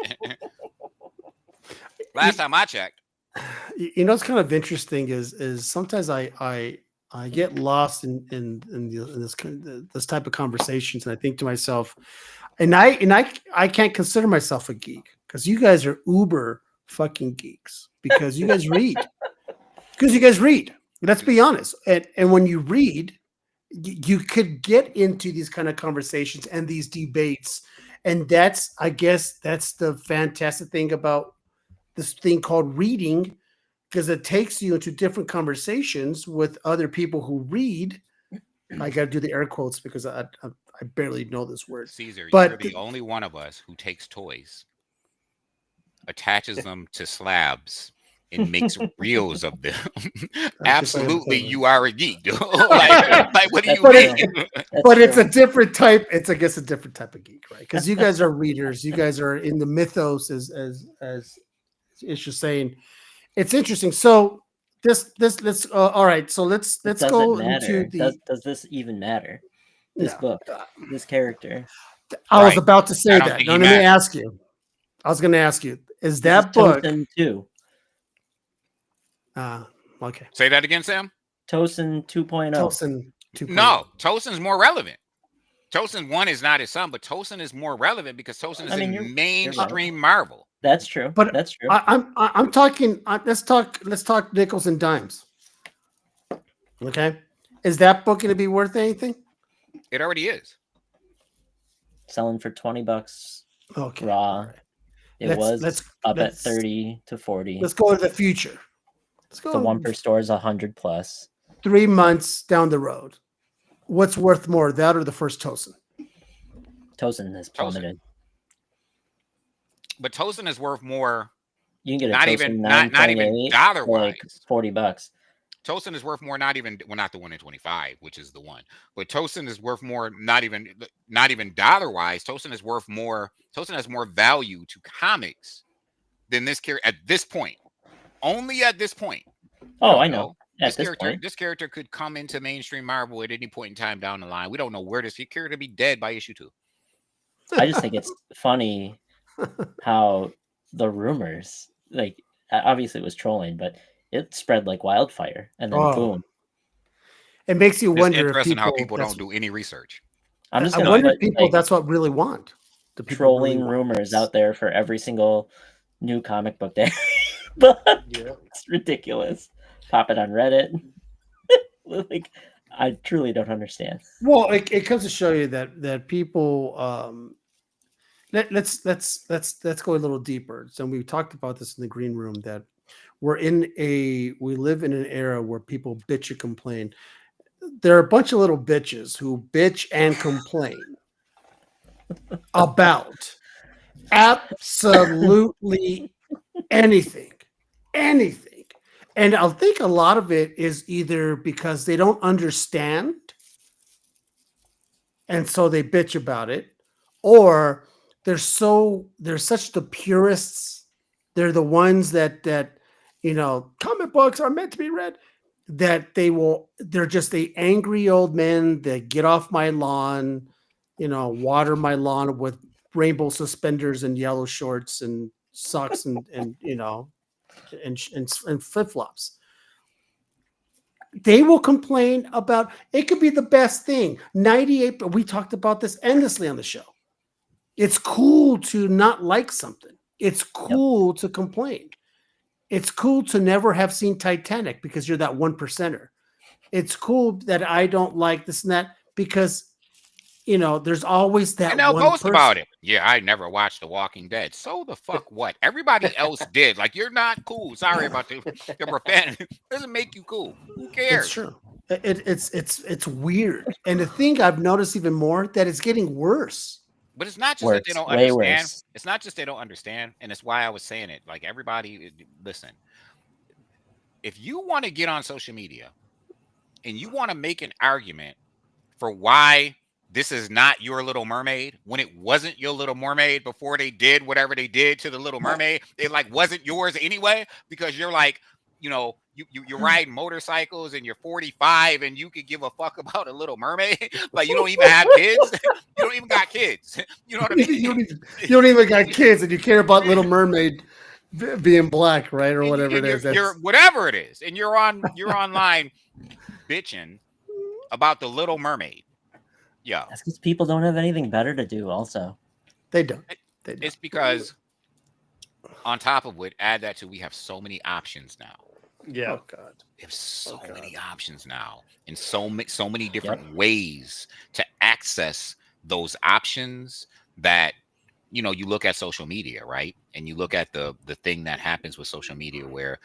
Last time I checked. You know, what's kind of interesting is sometimes I get lost in this type of conversations, and I think to myself, and I can't consider myself a geek because you guys are uber fucking geeks because you guys read. Let's be honest, and when you read, you could get into these kind of conversations and these debates, and I guess that's the fantastic thing about this thing called reading, because it takes you into different conversations with other people who read. I got to do the air quotes because I barely know this word. Caesar, but you're the only one of us who takes toys, attaches them to slabs, and makes reels of them. Absolutely, you are a geek. like what do you mean? But it's a different type. It's, I guess, a different type of geek, right? Because you guys are readers. You guys are in the mythos, as it's just saying. It's interesting. So let's all right. So let's go into the. Does this even matter? This book, this character. I was about to say that. No, let me ask you. I was going to ask you: is that book too? Okay. Say that again, Sam. Tosin 2.0. Tosin 2.0. No, Tosin's more relevant. Tosin 1 is not his son, but Tosin is more relevant because Tosin is in mainstream Marvel. That's true. But that's true. I'm talking. Let's talk nickels and dimes. Okay, is that book going to be worth anything? It already is. Selling for $20. Okay. Raw. It was up at 30 to 40. Let's go to the future. Let's go. The one per store is 100 plus. 3 months down the road, what's worth more, that or the first Tosin? Tosin has plummeted. But Tosin is worth more. You can get not even dollar wise, like $40. Tosin is worth more. Not the one in 25, which is the one. But Tosin is worth more. Not even dollar wise. Tosin is worth more. Tosin has more value to comics than this character at this point. Only at this point. Oh, I know. This character could come into mainstream Marvel at any point in time down the line. We don't know where this character be dead by issue 2. I just think it's funny how the rumors, like, obviously it was trolling, but it spread like wildfire, and then boom. It makes you wonder if how people don't do any research. I'm just I wonder if people that's what really want. The trolling really rumors out there for every single new comic book day. But it's ridiculous. Pop it on Reddit. Like, I truly don't understand. Well, it comes to show you that people. Let's go a little deeper. So we talked about this in the green room that we live in an era where people bitch and complain. There are a bunch of little bitches who bitch and complain about absolutely anything. And I think a lot of it is either because they don't understand and so they bitch about it, or they're such the purists. They're the ones that comic books are meant to be read, that they're just the angry old men that get off my lawn, water my lawn with rainbow suspenders and yellow shorts and socks and flip-flops. They will complain about, it could be the best thing. 98, but we talked about this endlessly on the show. It's cool to not like something. It's cool to complain. It's cool to never have seen Titanic because you're that 1%er. It's cool that I don't like this and that because, there's always that And they'll one boast person. about it. Yeah, I never watched The Walking Dead. So the fuck what? Everybody else did. Like, you're not cool. Sorry about the profanity. Doesn't make you cool. Who cares? It's true. It's weird. And the thing I've noticed even more that it's getting worse. But it's not just that they don't way understand. worse. It's not just they don't understand. And it's why I was saying it. Like, everybody, listen. If you want to get on social media and you want to make an argument for why this is not Your Little Mermaid, when it wasn't Your Little Mermaid before they did whatever they did to the Little Mermaid, it like wasn't yours anyway, because you're like, you're riding motorcycles and you're 45 and you could give a fuck about a Little Mermaid. Like, you don't even have kids. You don't even got kids. You know what I mean? You don't even got kids and you care about Little Mermaid being black, right? Or whatever it is. You're whatever it is. And you're online bitching about the Little Mermaid. Yeah. That's because people don't have anything better to do also. They don't. It's because on top of it, add that to we have so many options now. Yeah. Oh God. We have so many options now, and so many different ways to access those options that you look at social media, right? And you look at the thing that happens with social media where,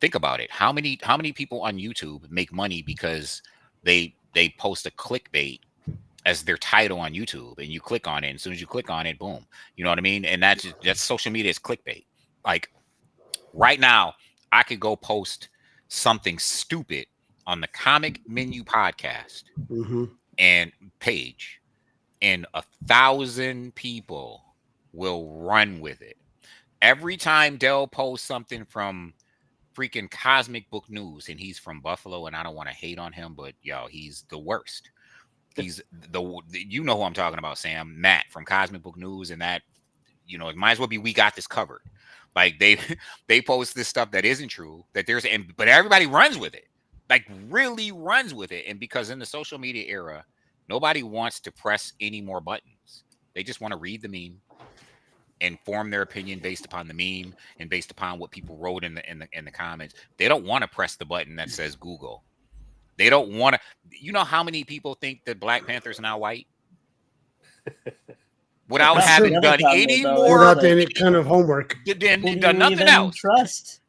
think about it. How many people on YouTube make money because they post a clickbait as their title on YouTube, and you click on it, and as soon as you click on it, boom. You know what I mean? And that's social media is clickbait. Like, right now, I could go post something stupid on the Comic Menu podcast and page, and 1,000 people will run with it. Every time Dell posts something from freaking Cosmic Book News, and he's from Buffalo, and I don't want to hate on him, but he's the worst. He's you know who I'm talking about, Sam, Matt from Cosmic Book News, and that, it might as well be We Got This Covered. Like, they post this stuff that isn't true, but everybody runs with it, like really runs with it. And because in the social media era, nobody wants to press any more buttons. They just want to read the meme and form their opinion based upon the meme and based upon what people wrote in the comments. They don't want to press the button that says Google. They don't want to. You know how many people think that Black Panther's now white? Without having done any more, without any kind of homework, done nothing else. Trust.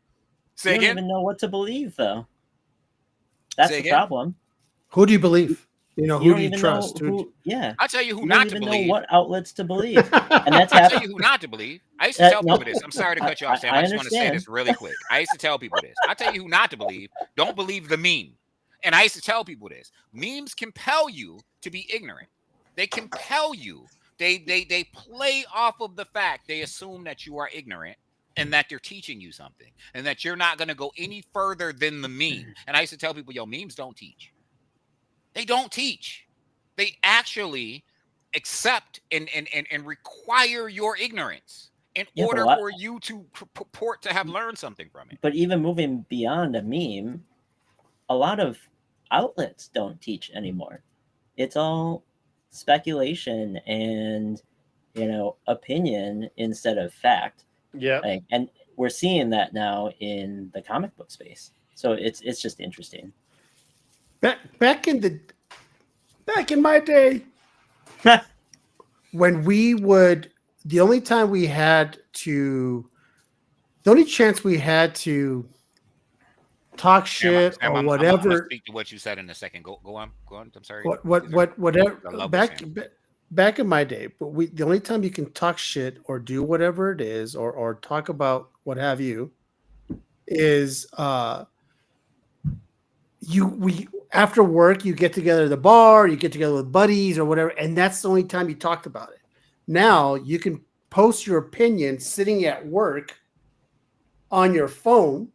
Say you again? don't even know what to believe, though. That's the problem. Who do you believe? Who do you trust? I'll tell you who you not don't to even believe. know what outlets to believe, and that's I'll tell you who not to believe. I used to tell people this. I'm sorry to cut you off, Sam. I just want to say this really quick. I used to tell people this. I'll tell you who not to believe. Don't believe the meme. And I used to tell people this. Memes compel you to be ignorant. They compel you. They play off of the fact they assume that you are ignorant and that they're teaching you something and that you're not going to go any further than the meme. And I used to tell people, memes don't teach. They don't teach. They actually accept and require your ignorance in order for you to purport to have learned something from it. But even moving beyond a meme, a lot of outlets don't teach anymore. It's all speculation and opinion instead of fact. Yeah. And we're seeing that now in the comic book space. So it's just interesting. Back in my day, when the only chance we had to talk shit Sam, or whatever. I'm gonna speak to what you said in a second. Go on. I'm sorry. Whatever. Back in my day, but the only time you can talk shit or do whatever it is or talk about what have you is after work you get together at the bar, you get together with buddies or whatever, and that's the only time you talked about it. Now you can post your opinion sitting at work on your phone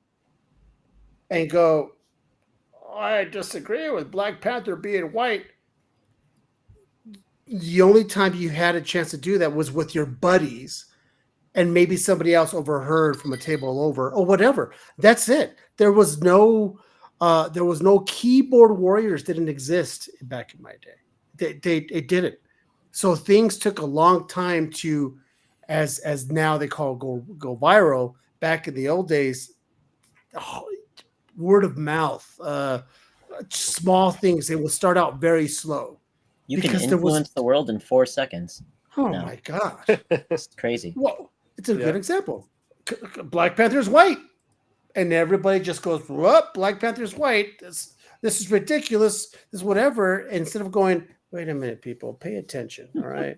and go, I disagree with Black Panther being white. The only time you had a chance to do that was with your buddies, and maybe somebody else overheard from a table over or whatever. That's it. There was no keyboard warriors didn't exist back in my day. They didn't. So things took a long time to, as now they call go viral. Back in the old days, oh, word of mouth, small things. They will start out very slow You can because there was. influence the world in 4 seconds. Oh No. my gosh! It's crazy. Well, it's a Yeah. good example. Black Panther's white, and everybody just goes, "What? Black Panther's white? This is ridiculous. This is whatever." Instead of going, "Wait a minute, people, pay attention. All right,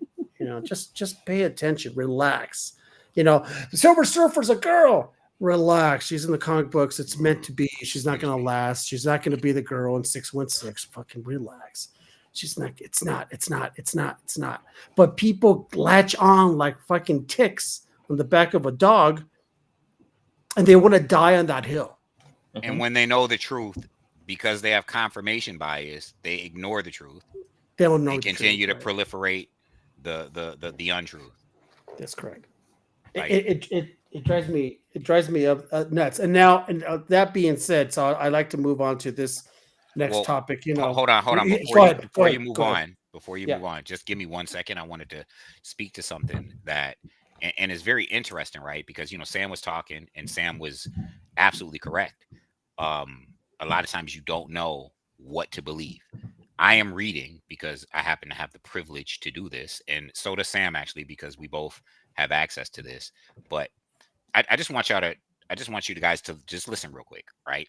just pay attention. Relax. The Silver Surfer's a girl. Relax. She's in the comic books. It's meant to be. She's not going to last. She's not going to be the girl in 616. Fucking relax." She's not, it's not. But people latch on like fucking ticks on the back of a dog, and they want to die on that hill. And when they know the truth, because they have confirmation bias, they ignore the truth. They don't know. And continue to right? proliferate the untruth. That's correct. Like- It drives me up nuts. And now, that being said, so I like to move on to this next topic. Hold on. Before you move on, just give me 1 second. I wanted to speak to something that, and it's very interesting, right? Because Sam was talking, and Sam was absolutely correct. A lot of times you don't know what to believe. I am reading because I happen to have the privilege to do this, and so does Sam actually, because we both have access to this. But I just want you guys to just listen real quick, right?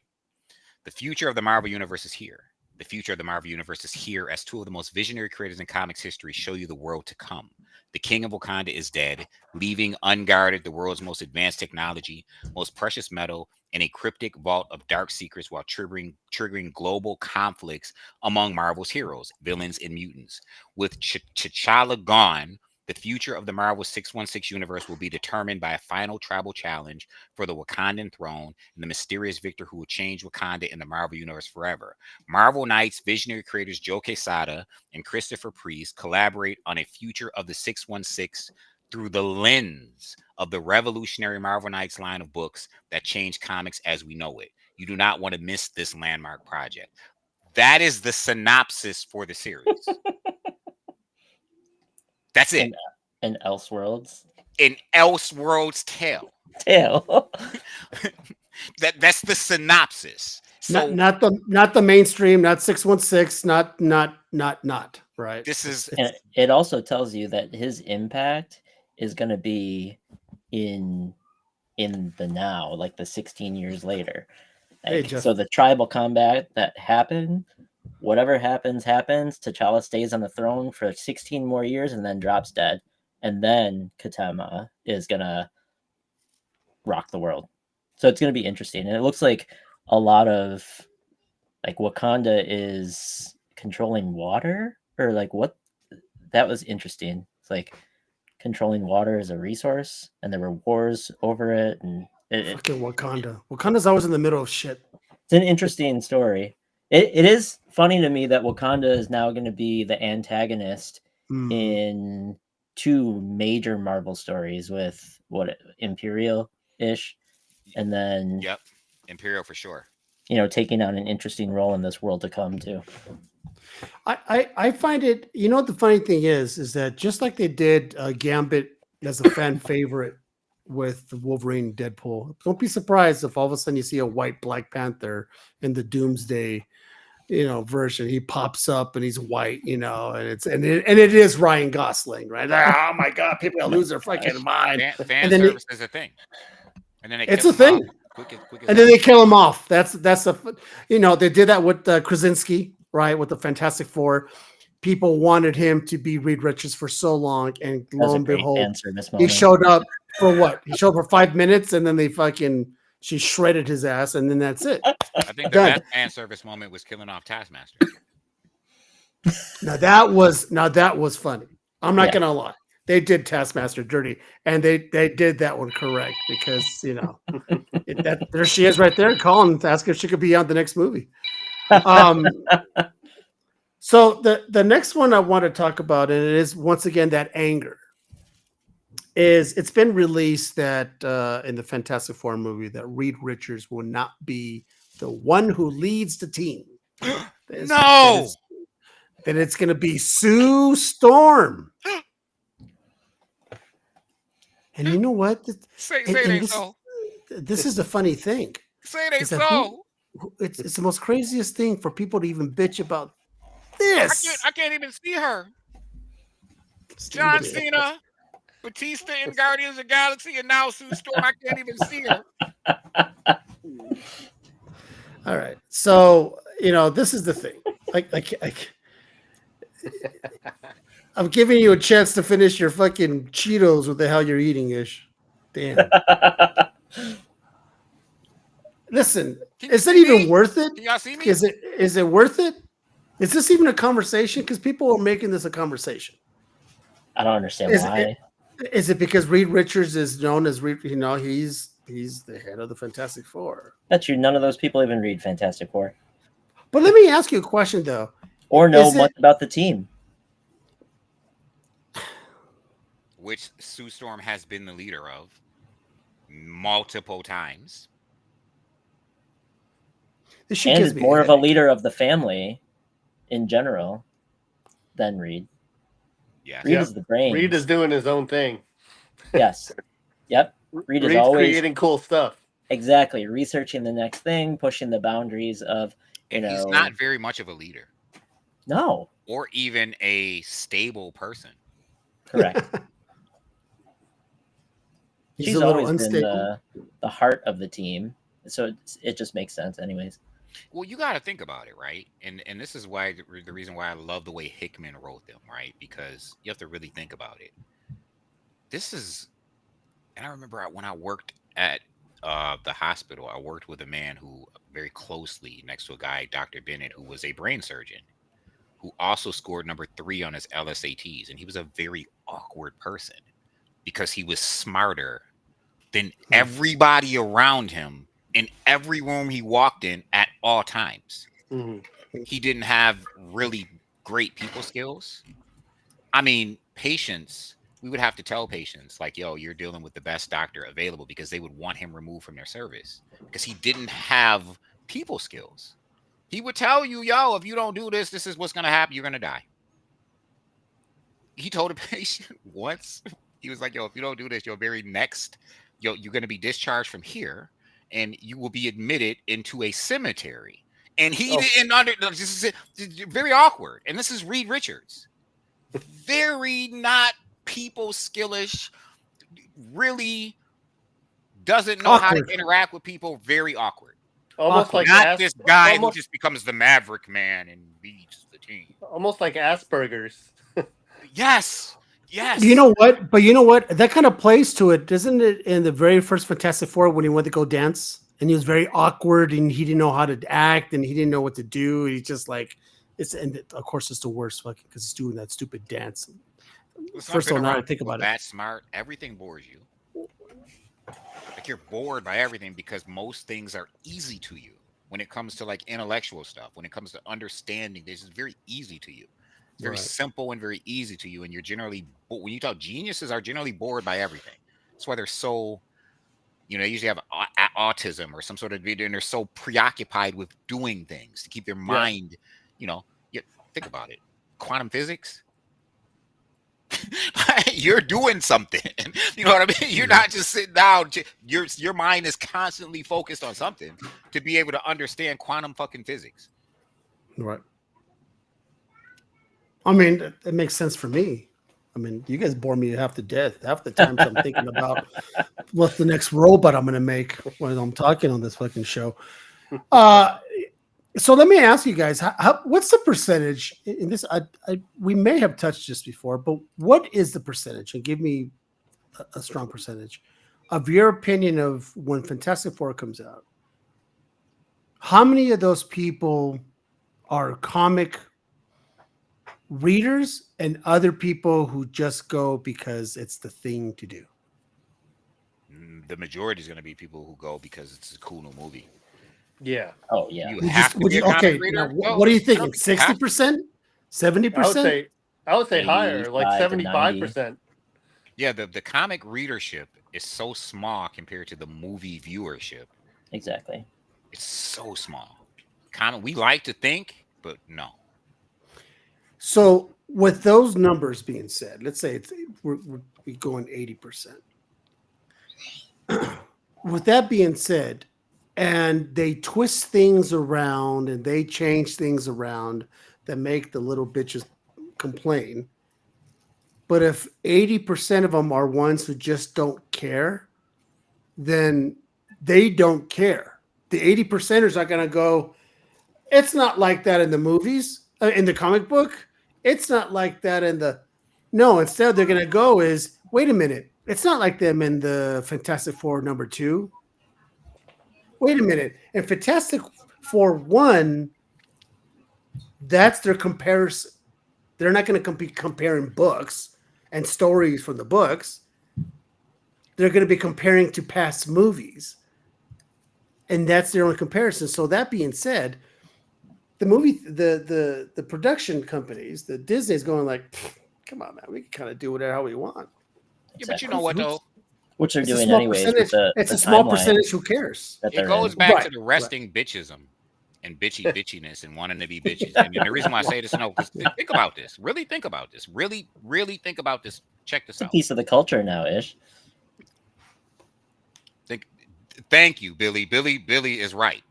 The future of the Marvel Universe is here. The future of the Marvel Universe is here as two of the most visionary creators in comics history show you the world to come. The King of Wakanda is dead, leaving unguarded the world's most advanced technology, most precious metal, and a cryptic vault of dark secrets while triggering global conflicts among Marvel's heroes, villains, and mutants. With T'Challa gone, the future of the Marvel 616 universe will be determined by a final tribal challenge for the Wakandan throne and the mysterious victor who will change Wakanda in the Marvel universe forever. Marvel Knights visionary creators Joe Quesada and Christopher Priest collaborate on a future of the 616 through the lens of the revolutionary Marvel Knights line of books that change comics as we know it. You do not want to miss this landmark project. That is the synopsis for the series. That's it. In Elseworlds. In Elseworlds tale. That's the synopsis. So not the mainstream, not 616, not right. This is, and it also tells you that his impact is going to be in the now, like the 16 years later. Like, so the tribal combat that happened, whatever happens. T'Challa stays on the throne for 16 more years and then drops dead. And then Katama is going to rock the world. So it's going to be interesting. And it looks like a lot of like Wakanda is controlling water, or like what, that was interesting. It's like controlling water as a resource, and there were wars over it. And fucking Wakanda's always in the middle of shit. It's an interesting story. It is funny to me that Wakanda is now going to be the antagonist in two major Marvel stories, with what, Imperial-ish, and then Imperial for sure. Taking on an interesting role in this world to come too. I find it. The funny thing is that just like they did Gambit as a fan favorite with the Wolverine, Deadpool, don't be surprised if all of a sudden you see a white Black Panther in the Doomsday version. He pops up and he's white, and it is Ryan Gosling, right? Oh my god, people lose their fucking mind. Fan service is a thing, and then it's a thing. Quick and then they kill him off. That's a they did that with Krasinski, right? With the Fantastic Four. People wanted him to be Reed Richards for so long, and lo and behold, he showed up for what? He showed up for 5 minutes, and then she shredded his ass, and then that's it. I think the best fan service moment was killing off Taskmaster. Now that was funny. I'm not gonna lie. They did Taskmaster dirty, and they did that one correct, because there she is right there calling to ask if she could be on the next movie. So the next one I want to talk about, and it is once again that anger, is it's been released that in the Fantastic Four movie that Reed Richards will not be the one who leads the team. No. that it's going to be Sue Storm. And you know what? Say And, it and ain't this, so. this is the funny thing. Say it ain't Is that so. it's the most craziest thing for people to even bitch about this. I can't even see her. John Stupid. Cena, Batista in Guardians of the Galaxy, and now Sue Storm. I can't even see her. All right. So, this is the thing. I'm giving you a chance to finish your fucking Cheetos. What the hell you're eating, Ish? Damn. Listen, is it even worth it? Can y'all see me? Is it worth it? Is this even a conversation? Because people are making this a conversation. I don't understand why. Is it because Reed Richards is known as he's the head of the Fantastic Four? That's true. None of those people even read Fantastic Four. But let me ask you a question though. Or know much about the team. Which Sue Storm has been the leader of multiple times. And is more of a leader of the family in general than Reed. Yes. Reed is the brain. Reed is doing his own thing. Yes. Yep. Reed is Reed's always creating cool stuff. Exactly. Researching the next thing, pushing the boundaries of, He's not very much of a leader. No. Or even a stable person. Correct. She's always unstable. been the heart of the team. So it just makes sense anyways. Well, you got to think about it, right? And this is why the reason why I love the way Hickman wrote them, right? Because you have to really think about it. This is, and I remember when I worked at the hospital, I worked with a man who very closely next to a guy, Dr. Bennett, who was a brain surgeon, who also scored number 3 on his LSATs. And he was a very awkward person because he was smarter than everybody around him in every room he walked in at all times. Mm-hmm. He didn't have really great people skills. I mean, patients, we would have to tell patients like, yo, you're dealing with the best doctor available, because they would want him removed from their service because he didn't have people skills. He would tell you, yo, if you don't do this, this is what's going to happen. You're going to die. He told a patient once, he was like, yo, if you don't do this, you're going to be discharged from here and you will be admitted into a cemetery. And he didn't this is very awkward. And this is Reed Richards. Very not people skillish, really doesn't know how to interact with people, very awkward. Almost like not this guy who just becomes the Maverick man and leads the team. Almost like Asperger's. Yes. You know what? But you know what? That kind of plays to it, doesn't it? In the very first Fantastic Four, when he went to go dance, and he was very awkward, and he didn't know how to act, and he didn't know what to do. He's just like, and of course, it's the worst, fucking, because he's doing that stupid dance. First of all, now I think about it, that smart, everything bores you. Like you're bored by everything because most things are easy to you. When it comes to like intellectual stuff, when it comes to understanding, this is very easy to you. It's very simple and very easy to you. And you're generally, when you talk, geniuses are generally bored by everything. That's why they're so, they usually have autism or some sort of, and they're so preoccupied with doing things to keep their mind, think about it. Quantum physics. You're doing something. You know what I mean? You're not just sitting down. Your mind is constantly focused on something to be able to understand quantum fucking physics. Right. I mean, it makes sense for me. I mean, you guys bore me half to death. Half the times I'm thinking about what's the next robot I'm going to make when I'm talking on this fucking show. So let me ask you guys, what's the percentage in this? We may have touched this before, but what is the percentage? And give me a strong percentage of your opinion of when Fantastic Four comes out. How many of those people are comic readers and other people who just go because it's the thing to do? The majority is going to be people who go because it's a cool new movie. Yeah. Oh yeah. You have to be a comic reader. What are you thinking? 60%? 70%? I would say higher, like 75%. Yeah, the comic readership is so small compared to the movie viewership. Exactly. It's so small. We like to think, but no. So with those numbers being said, let's say we're going 80%. With that being said, and they twist things around and they change things around that make the little bitches complain. But if 80% of them are ones who just don't care, then they don't care. The 80%ers are going to go, it's not like that in the movies, in the comic book. It's not like that in the. No, instead they're going to go is, wait a minute. It's not like them in the Fantastic Four #2. Wait a minute. In Fantastic Four 1, that's their comparison. They're not going to be comparing books and stories from the books. They're going to be comparing to past movies. And that's their only comparison. So that being said, the movie, the production companies, the Disney's going like, come on, man, we can kind of do whatever we want. Yeah, but you know what though? Which they're It's a doing small anyways. percentage. With It's the a small timeline percentage. Who cares? that It they're goes in. back Right, to the resting bitchism and bitchiness and wanting to be bitches. And the reason why I say this, no, because think about this. Really think about this. Really think about this. Check this It's a out. piece of the culture now, Ish. Thank you, Billy. Billy is right.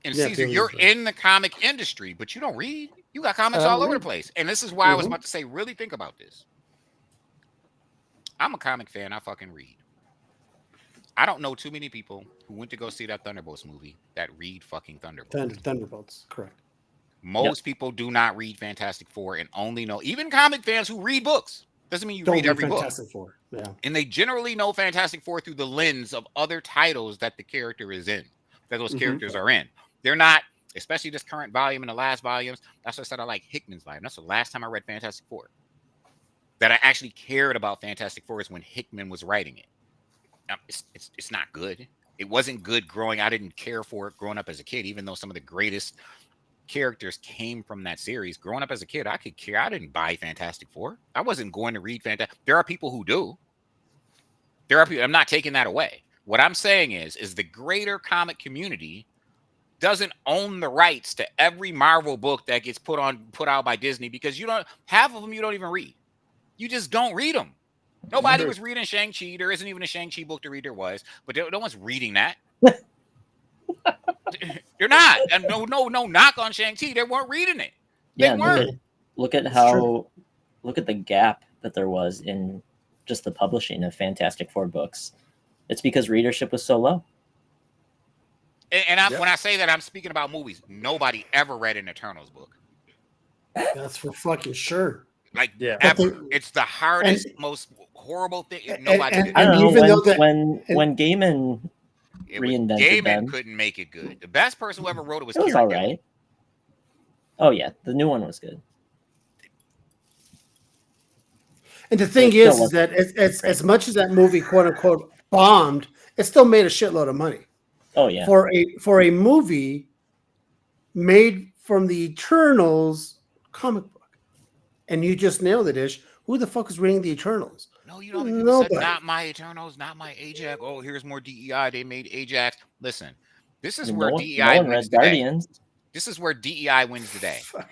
And Yeah, Caesar, Billy you're is right. in the comic industry, but you don't read. You got comics I don't all over the read. place. And this is why I was Mhm. about to say, really think about this. I'm a comic fan. I fucking read. I don't know too many people who went to go see that Thunderbolts movie that read fucking Thunderbolts. Thunderbolts, correct. Most people do not read Fantastic Four and only know, even comic fans who read books, doesn't mean you Don't read read every book. Fantastic Four. Yeah. And they generally know Fantastic Four through the lens of other titles that the character is in, that those characters are in. They're not, especially this current volume and the last volumes. That's what I said I like Hickman's volume. That's the last time I read Fantastic Four. That I actually cared about Fantastic Four is when Hickman was writing it. It's not good. It wasn't good growing. I didn't care for it growing up as a kid, even though some of the greatest characters came from that series. Growing up as a kid, I could care. I didn't buy Fantastic Four. I wasn't going to read Fantastic. There are people who do. There are people. I'm not taking that away. What I'm saying is the greater comic community doesn't own the rights to every Marvel book that gets put out by Disney, because you don't, half of them you don't even read. You just don't read them. Nobody was reading Shang-Chi. There isn't even a Shang-Chi book to read. There was, but no one's reading that. You're not. And no knock on Shang-Chi. They weren't reading it. Yeah, They weren't. look at the gap that there was in just the publishing of Fantastic Four books. It's because readership was so low. And when I say that, I'm speaking about movies. Nobody ever read an Eternals book. That's for fucking sure. Like, Yeah. ever. It's the hardest, most horrible thing. Nobody did. I don't know, even though when Gaiman reinvented Gaiman them, couldn't make it good. The best person who ever wrote it was it was Kieran all Gillen. right. Oh yeah, the new one was good. And the thing is that as much as that movie quote unquote bombed, it still made a shitload of money. Oh yeah. For a movie made from the Eternals comic book. And you just nailed it, Ish. Who the fuck is reading the Eternals? No, you know, people Nobody. said, not my Eternals, not my Ajax. Oh, here's more DEI. They made Ajax. Listen, this is where DEI wins today. Guardians. This is where DEI wins today. If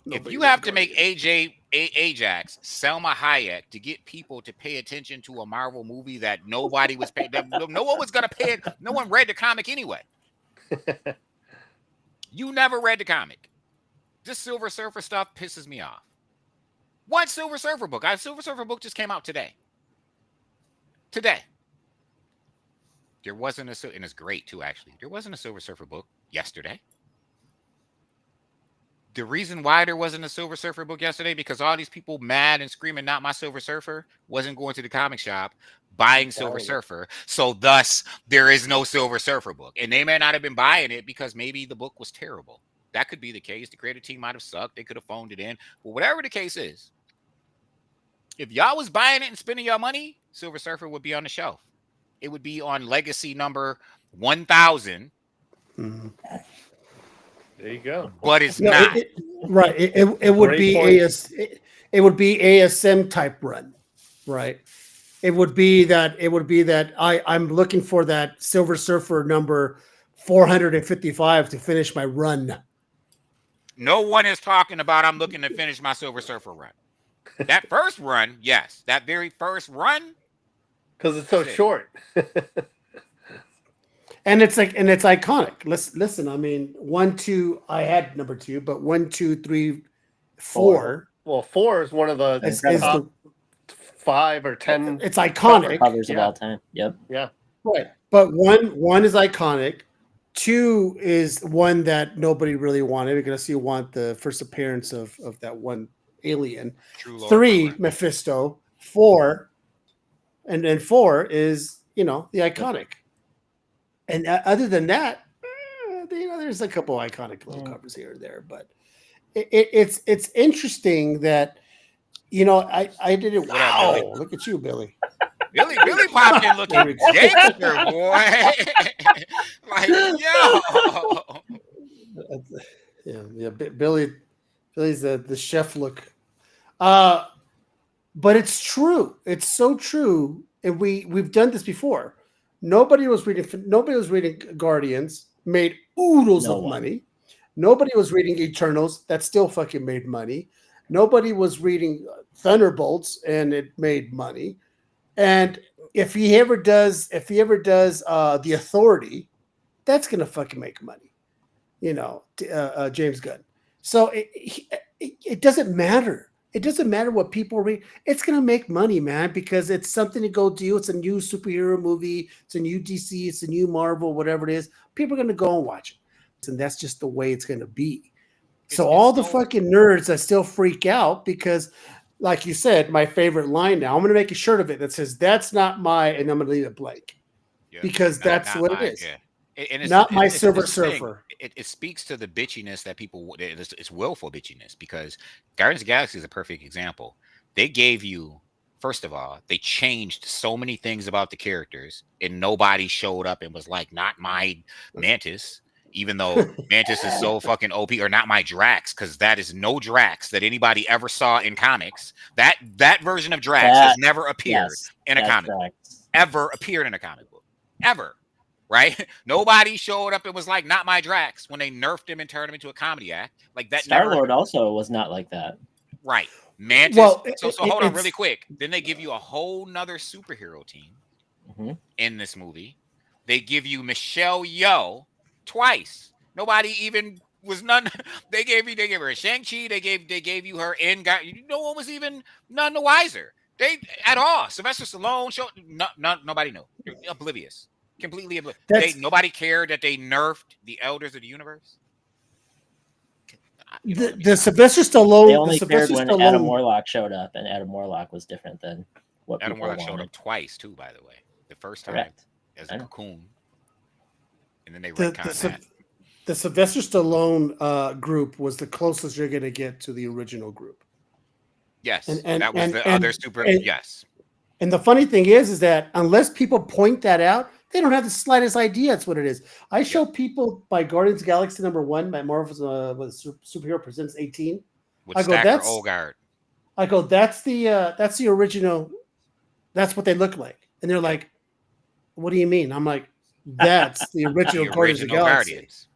Nobody you read have to make Guardians. Ajax, Selma Hayek to get people to pay attention to a Marvel movie that nobody was paying, no one was going to pay it. No one read the comic anyway. You never read the comic. This Silver Surfer stuff pisses me off. What Silver Surfer book? Silver Surfer book just came out today. There wasn't and it's great too, actually. There wasn't a Silver Surfer book yesterday. The reason why there wasn't a Silver Surfer book yesterday, because all these people mad and screaming, not my Silver Surfer, wasn't going to the comic shop buying Silver Surfer. So thus, there is no Silver Surfer book. And they may not have been buying it because maybe the book was terrible. That could be the case. The creative team might have sucked. They could have phoned it in. But whatever the case is, if y'all was buying it and spending your money, Silver Surfer would be on the shelf. It would be on legacy number 1000. Mm-hmm. There you go. But it's not. It would be it would be ASM type run, right? It would be that I'm looking for that Silver Surfer number 455 to finish my run. no one is talking about I'm looking to finish my Silver Surfer run. That first run, yes. That very first run. Because it's so short. And it's iconic. Listen. I mean, 1, 2. I had number 2, but 1, 2, 3, 4. Well, 4 is one of the Is top 5 or 10. It's iconic. Covers of all time. Yep. Yeah. Right. But one is iconic. 2 is one that nobody really wanted because you want the first appearance of that one alien. 3, Mephisto. 4, and then 4 is the iconic. And other than that, there's a couple iconic little covers here and there, but it's interesting that I did it. Wow, look at you, Billy. Billy popped in looking gangster, boy. Like, yo. Yeah. Billy's the chef look. But it's true. It's so true, and we've done this before. Nobody was reading Guardians, made oodles of money. Nobody was reading Eternals, that still fucking made money. Nobody was reading Thunderbolts, and it made money. And if he ever does The Authority, that's gonna fucking make money. James Gunn. So it doesn't matter. It doesn't matter what people read. It's going to make money, man, because it's something to go do. It's a new superhero movie. It's a new DC. It's a new Marvel, whatever it is. People are going to go and watch it. And that's just the way it's going to be. So all the fucking nerds that still freak out because, like you said, my favorite line now, I'm going to make a shirt of it that says, that's not my, and I'm going to leave it blank. Yeah, because that's what it is. Yeah. And it's not my Silver Surfer. It speaks to the bitchiness that people. It's willful bitchiness because Guardians of the Galaxy is a perfect example. They gave you, first of all, they changed so many things about the characters, and nobody showed up and was like, "Not my Mantis," even though Mantis is so fucking OP, or "Not my Drax," because that is no Drax that anybody ever saw in comics. That version of Drax has never appeared in a comic book. Ever appeared in a comic book. Ever. Right? Nobody showed up and was like, "Not my Drax," when they nerfed him and turned him into a comedy act. Like that. Star-Lord also was not like that. Right. Mantis. Well, so hold on really quick. Then they give you a whole nother superhero team in this movie. They give you Michelle Yeoh twice. Nobody even was none. They gave her a Shang-Chi. They gave you her in. No one was even none the wiser. They at all. Sylvester Stallone showed. Nobody knew. They're oblivious. Completely oblivious. Nobody cared that they nerfed the Elders of the Universe. The Sylvester Stallone. They only cared when Adam Warlock showed up, and Adam Warlock was different than what Adam Warlock showed up twice too. By the way, the first time as a cocoon, and then they retconned that. The Sylvester Stallone group was the closest you're going to get to the original group. Yes, and that was the other super. Yes, and the funny thing is that unless people point that out, they don't have the slightest idea that's what it is. I show people by Guardians of the Galaxy #1 by Marvel's Superhero Presents 18. I go, that's Olgard. I go, that's the original. That's what they look like, and they're like, "What do you mean?" I'm like, "That's the original Guardians of the Galaxy." Guardians.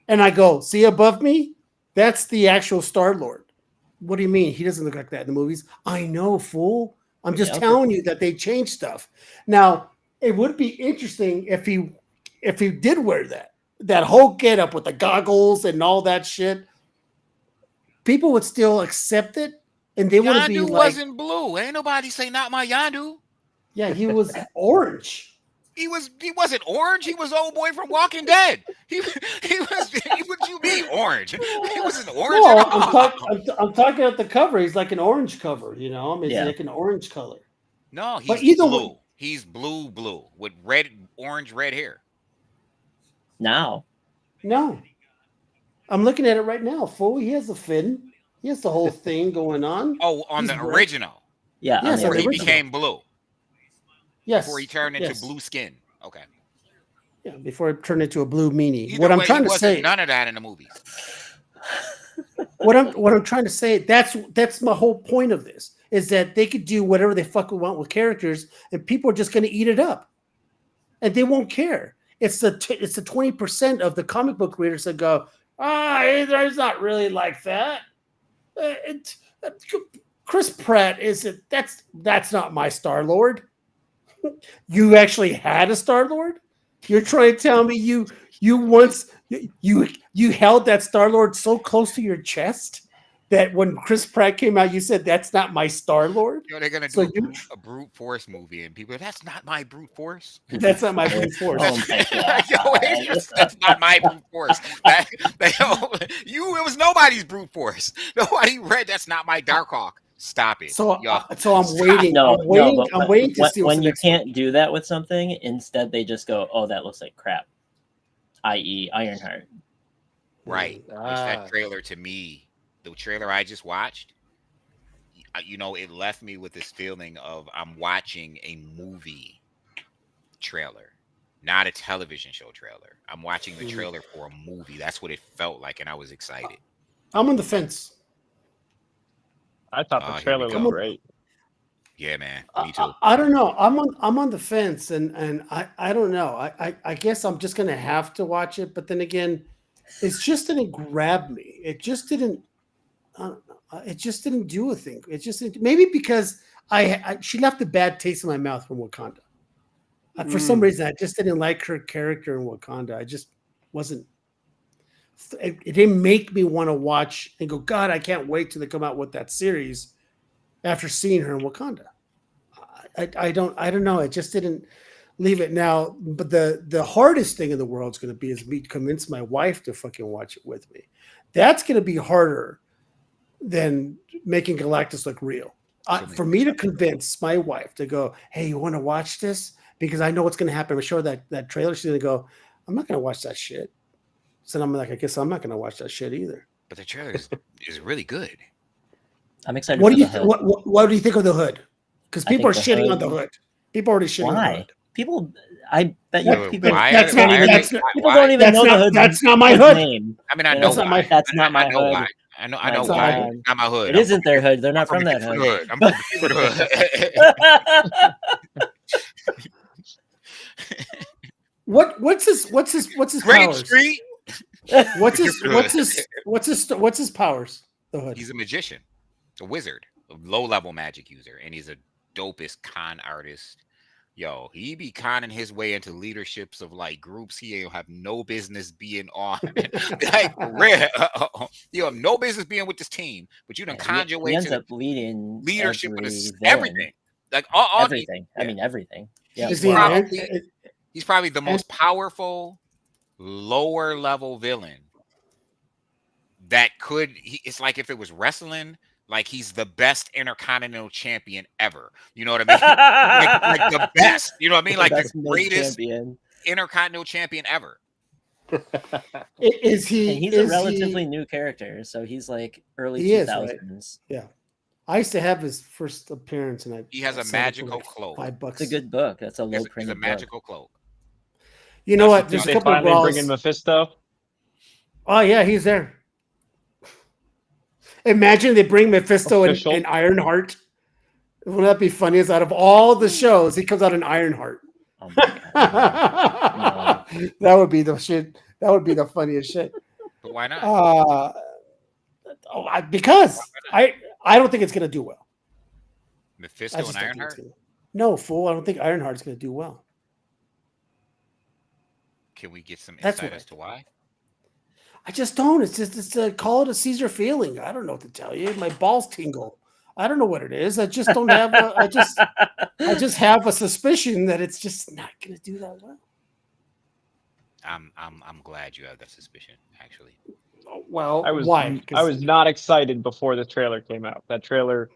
And I go, "See above me? That's the actual Star-Lord." What do you mean? He doesn't look like that in the movies. I know, fool. I'm just telling you that they changed stuff. Now, it would be interesting if he did wear that whole getup with the goggles and all that shit. People would still accept it, and they wouldn't be like. Yondu wasn't blue. Ain't nobody say not my Yondu. Yeah, he was orange. He wasn't orange. He was old boy from Walking Dead. He was. What you mean orange? He wasn't orange. No, I'm talking about the cover. He's like an orange cover. He's like an orange color. No, he's blue. He's blue with orange red hair. No. I'm looking at it right now. Fool, he has a fin. He has the whole thing going on. Oh, on the original. Yeah. Yes, before he became blue. Yes. Before he turned into blue skin. Okay. Yeah, before it turned into a blue meanie. What I'm trying to say, none of that in the movies. What I'm trying to say, that's my whole point of this, is that they could do whatever they fucking want with characters, and people are just going to eat it up, and they won't care. It's the 20% of the comic book readers that go, There's not really like that. It, Chris Pratt isn't. That's not my Star Lord. You actually had a Star Lord. You're trying to tell me you once you held that Star Lord so close to your chest that when Chris Pratt came out, you said that's not my Star Lord. You know, they're gonna So do a brute force movie, and people, that's not my brute force. that's not my brute force. Oh my god. Yo, that's not my brute force. It was nobody's brute force. Nobody read that's not my Darkhawk. Stop it. So, Yo, so I'm stop. waiting. I'm waiting to see what's when the you next one. can't do that with something, instead they just go, "Oh, that looks like crap," i.e., Ironheart. Right. Which that trailer to me, the trailer I just watched, you know, it left me with this feeling of I'm watching a movie trailer, not a television show trailer. I'm watching the trailer for a movie. That's what it felt like, and I was excited. I'm on the fence. I thought the trailer looked great. Yeah, man. Me too. I don't know. I'm on the fence, and I don't know. I guess I'm just gonna have to watch it. But then again, it just didn't grab me. It just didn't. I don't know. It just didn't do a thing. It just maybe because she left a bad taste in my mouth from Wakanda. For some reason, I just didn't like her character in Wakanda. I just wasn't. It didn't make me want to watch and go, God, I can't wait till they come out with that series after seeing her in Wakanda. I don't know. It just didn't leave it now. But the hardest thing in the world is going to be is me to convince my wife to fucking watch it with me. That's going to be harder than making Galactus look real. For me to convince my wife to go, hey, you want to watch this? Because I know what's going to happen. I show her that trailer. She's going to go, I'm not going to watch that shit. So I'm like, I guess I'm not going to watch that shit either. But the trailer is really good. I'm excited. What do you what do you think of the Hood? Because people are shitting Hood, on the Hood. People are already shitting on the Hood. People, I bet you people, people don't even know the Hood. That's not my Hood. Name. I mean, I know why. That's not my Hood. Hood. I know why. It's not my Hood. It isn't their Hood. They're not from that Hood. I'm from the Hood. What's his Great powers? Street. What's his powers? The Hood. He's a magician, a wizard, a low-level magic user, and he's a dopest con artist. Yo, he be conning his way into leaderships of like groups he ain't have no business being on. Like real, you have no business being with this team, but you done conjure your way ends to up leading leadership of everything. Like all everything. I mean everything. Yeah, he's probably the most powerful lower level villain that could. It's like if it was wrestling. Like he's the best intercontinental champion ever. You know what I mean? like the best. You know what I mean? Like the greatest intercontinental champion ever. Is he? And he's a relatively new character, so he's like early 2000s. Right? Yeah, I used to have his first appearance, and he has a magical cloak. $5. It's a good book. That's a low print. It's a magical cloak. You know what? There's a couple of brawls. Bringing Mephisto. Oh yeah, he's there. Imagine they bring Mephisto in Ironheart. Wouldn't that be funniest? Out of all the shows, he comes out in Ironheart. Oh my God. No. That would be the shit. That would be the funniest shit. But why not? Because I don't think it's gonna do well. Mephisto and Ironheart? No, fool. I don't think Ironheart's gonna do well. Can we get some insight as to why? I just don't. It's call it a Caesar feeling. I don't know what to tell you. My balls tingle. I don't know what it is. I just don't have. I just have a suspicion that it's just not going to do that well. I'm glad you have that suspicion. Actually, well, why? I was not excited before the trailer came out. The trailer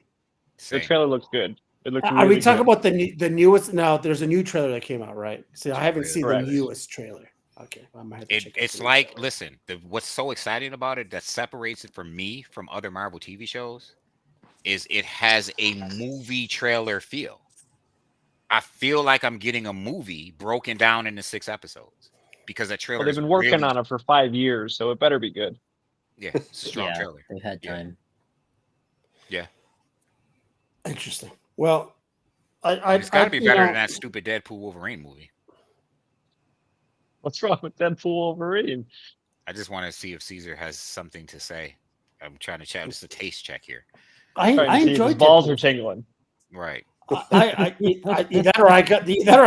looks good. It looks. Are we talking about the newest? No, there's a new trailer that came out, right? See, I haven't seen the newest trailer. Okay, I might have to check it's like, listen, what's so exciting about it that separates it from me from other Marvel TV shows is it has a movie trailer feel. I feel like I'm getting a movie broken down into 6 episodes because that trailer. Well, they've been working on it for 5 years, so it better be good. Yeah, it's a strong trailer. They've had time. Yeah. Interesting. Well, it's got to be better than that stupid Deadpool Wolverine movie. What's wrong with Deadpool Wolverine? I just want to see if Caesar has something to say. I'm trying to chat. Just a taste check here. Trying I to see if his enjoyed balls are Deadpool. tingling. Right. Either I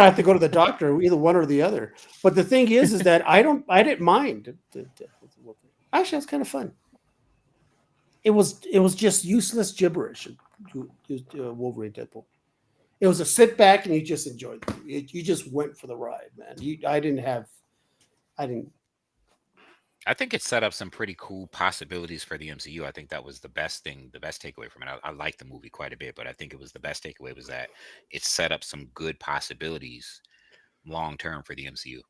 have to go to the doctor, either one or the other. But the thing is that I didn't mind. Actually, it's kind of fun. It was just useless gibberish. Wolverine Deadpool. It was a sit back and you just enjoyed it. You just went for the ride, man. I didn't. I think it set up some pretty cool possibilities for the MCU. I think that was the best thing, the best takeaway from it. I liked the movie quite a bit, but I think it was the best takeaway was that it set up some good possibilities long term for the MCU.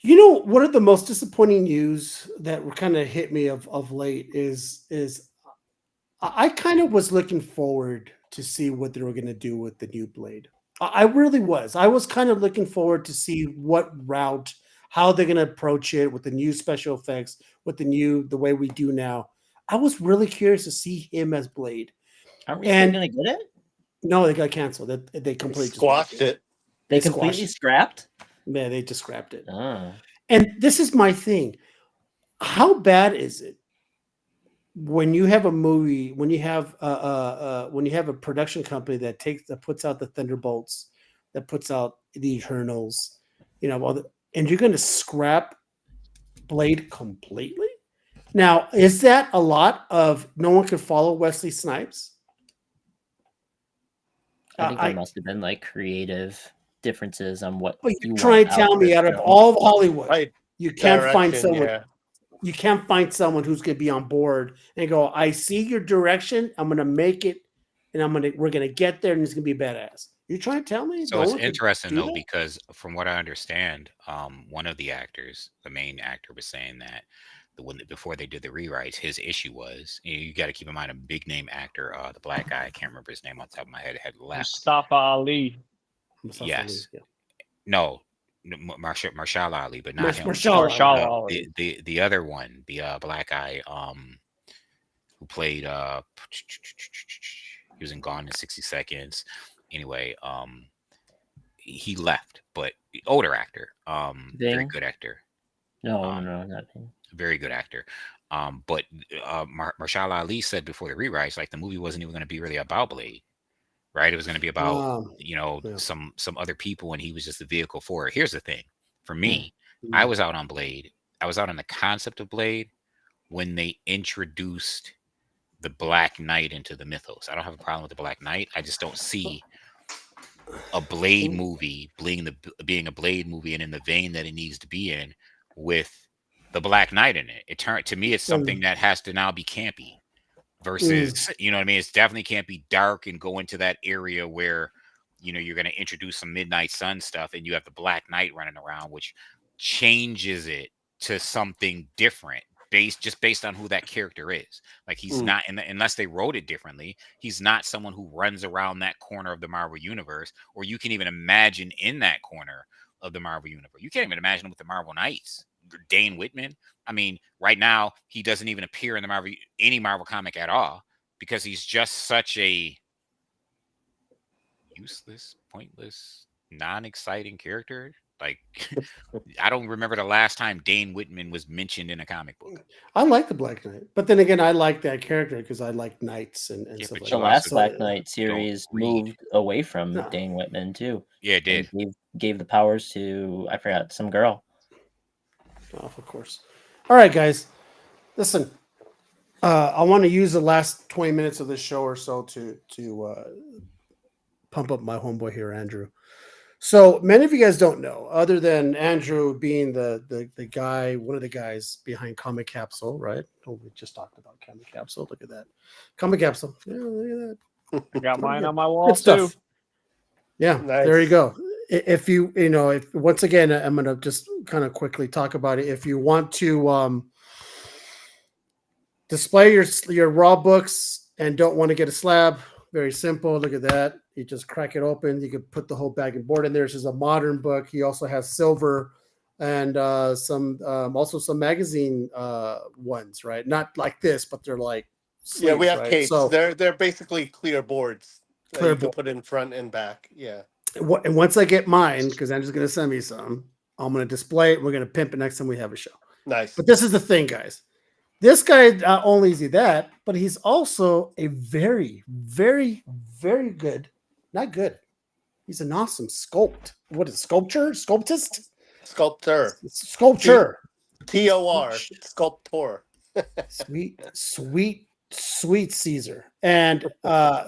You know, one of the most disappointing news that kind of hit me of late is I kind of was looking forward to see what they were going to do with the new Blade. I really was. I was kind of looking forward to see what route, how they're going to approach it with the new special effects, with the way we do now. I was really curious to see him as Blade. Aren't we still going to get it? No, they got canceled. They completely squashed it. They completely scrapped? Yeah, they just scrapped it. Oh. And this is my thing. How bad is it when you have a movie, when you have a production company that puts out the Thunderbolts, that puts out the Eternals, and you're going to scrap Blade completely? Now, is that a lot of no one could follow Wesley Snipes? I think there must have been like creative differences on what you try and tell me out of all of Hollywood, you can't find someone. Yeah. You can't find someone who's going to be on board and go, I see your direction. I'm going to make it, and we're going to get there, and it's going to be badass. You trying to tell me? So it's interesting though, because from what I understand, one of the actors, the main actor, was saying that before they did the rewrites, his issue was, you got to keep in mind, a big name actor, the black guy, I can't remember his name on top of my head, had left. Mustafa Ali. Yes. Ali, yeah. No. Marshall Ali, but not him. Marshall Ali. The other one, the black guy, who played he was in Gone in 60 Seconds. Anyway, he left, but older actor, very good actor. No, not him. Very good actor. But Marshall Ali said before the rewrites, like the movie wasn't even going to be really about Blade. Right, it was going to be about some other people, and he was just the vehicle for it. Here's the thing, for me, I was out on Blade. I was out on the concept of Blade when they introduced the Black Knight into the mythos. I don't have a problem with the Black Knight. I just don't see a Blade movie being a Blade movie and in the vein that it needs to be in with the Black Knight in it. To me, it's something that has to now be campy. Versus, you know what I mean? It's definitely can't be dark and go into that area where, you're going to introduce some Midnight Sun stuff and you have the Black Knight running around, which changes it to something different based on who that character is. Like he's not, unless they wrote it differently, he's not someone who runs around that corner of the Marvel Universe, or you can even imagine in that corner of the Marvel Universe. You can't even imagine him with the Marvel Knights. Dane Whitman. I mean, right now he doesn't even appear in any Marvel comic at all because he's just such a useless, pointless, non-exciting character. Like, I don't remember the last time Dane Whitman was mentioned in a comic book. I like the Black Knight, but then again, I like that character because I like knights and stuff like that. The last Black Knight series moved away from Dane Whitman too. Yeah, it did. Gave the powers to, I forgot, some girl. Oh, of course. All right, guys. Listen, I want to use the last 20 minutes of this show or so to pump up my homeboy here, Andrew. So many of you guys don't know, other than Andrew being the guy, one of the guys behind Comic Capsule, right? Oh, we just talked about Comic Capsule. Look at that. Comic Capsule. Yeah, look at that. I got mine on my wall too. Yeah, nice. There you go. If once again, I'm going to just kind of quickly talk about it. If you want to display your raw books and don't want to get a slab, very simple. Look at that. You just crack it open. You can put the whole bag and board in there. This is a modern book. He also has silver and some magazine ones, right? Not like this, but they're like sleeves, we have right? capes. So they're basically clear boards. You can put in front and back. Yeah. And once I get mine, because Andrew's going to send me some, I'm going to display it. We're going to pimp it next time we have a show. Nice. But this is the thing, guys. This guy not only is he that, but he's also a very, very, very good. Not good. He's an awesome What is sculpture? Sculptist? Sculptor. Sculpture. TOR. Sculptor. Sweet Caesar. And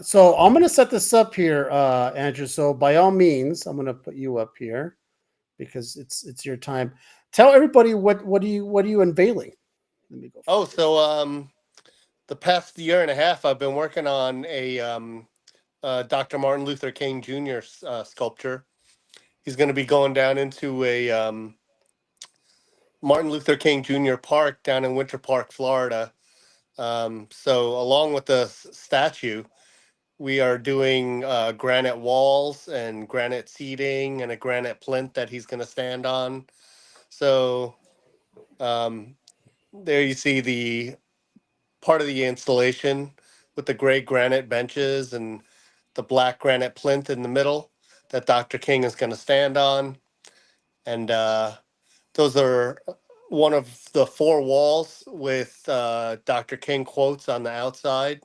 so I'm going to set this up here, Andrew. So by all means, I'm going to put you up here because it's your time. Tell everybody what are you unveiling? Let me go. So the past year and a half, I've been working on a Dr. Martin Luther King Jr. Sculpture. He's going to be going down into a Martin Luther King Jr. Park down in Winter Park, Florida. So along with the statue, we are doing granite walls and granite seating and a granite plinth that he's going to stand on. So there you see the part of the installation with the gray granite benches and the black granite plinth in the middle that Dr. King is going to stand on. And those are one of the 4 walls with Dr. King quotes on the outside.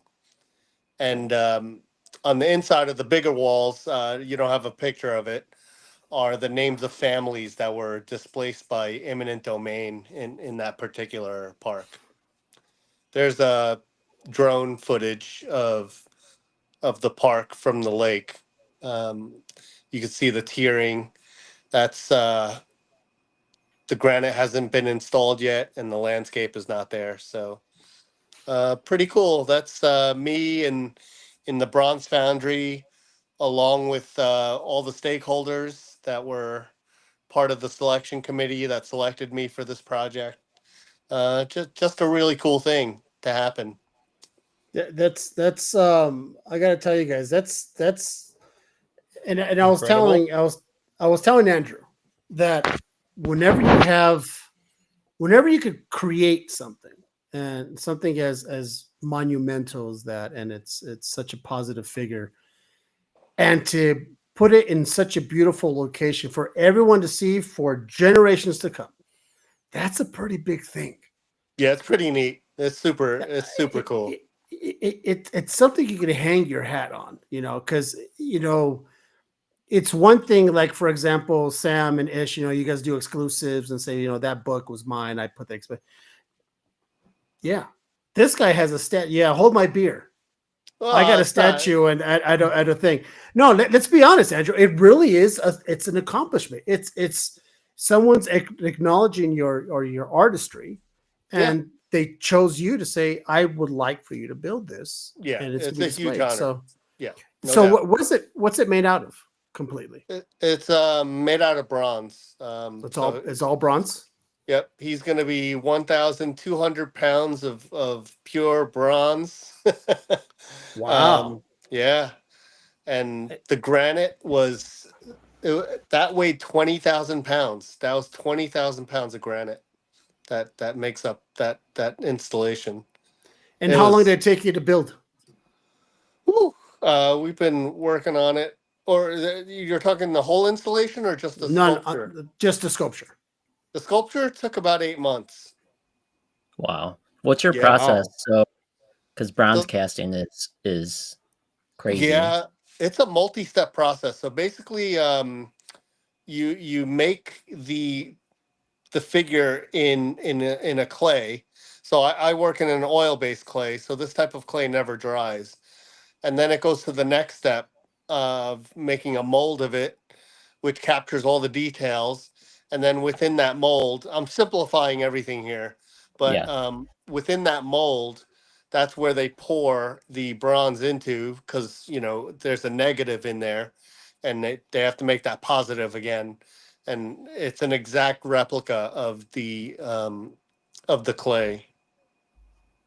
And on the inside of the bigger walls, you don't have a picture of it, are the names of families that were displaced by eminent domain in that particular park. There's a drone footage of the park from the lake. You can see the tiering. That's the granite hasn't been installed yet, and the landscape is not there. So pretty cool. That's me and in the Bronze Foundry, along with all the stakeholders that were part of the selection committee that selected me for this project. Just a really cool thing to happen. That's I gotta tell you guys, that's and I was Incredible. I was telling Andrew that whenever you could create something and something as monumental as that, and it's such a positive figure, and to put it in such a beautiful location for everyone to see for generations to come, that's a pretty big thing. Yeah, it's pretty neat. It's super cool. It's something you can hang your hat on, because it's one thing, like, for example, Sam and Ish, you guys do exclusives and say, that book was mine, I put the yeah, this guy has a stat. Yeah, hold my beer. Well, I got a statue, and I don't think. No, let's be honest, Andrew. It really is. It's an accomplishment. It's someone's acknowledging your artistry, and they chose you to say, "I would like for you to build this." Yeah, and it's a huge honor. So yeah. What is it? What's it made out of? Completely. It's made out of bronze. It's all bronze. Yep, he's going to be 1,200 pounds of pure bronze. Wow. Yeah, and the granite that weighed 20,000 pounds. That was 20,000 pounds of granite. That makes up that installation. And how long did it take you to build? We've been working on it. Or you're talking the whole installation, or just the sculpture? Just the sculpture. The sculpture took about 8 months. Wow. What's your process? So, because bronze casting is crazy. Yeah, it's a multi-step process. So basically, you make the figure in a clay. So I work in an oil-based clay. So this type of clay never dries, and then it goes to the next step of making a mold of it, which captures all the details. And then within that mold, I'm simplifying everything here, but within that mold, that's where they pour the bronze into, because there's a negative in there, and they have to make that positive again, and it's an exact replica of the clay.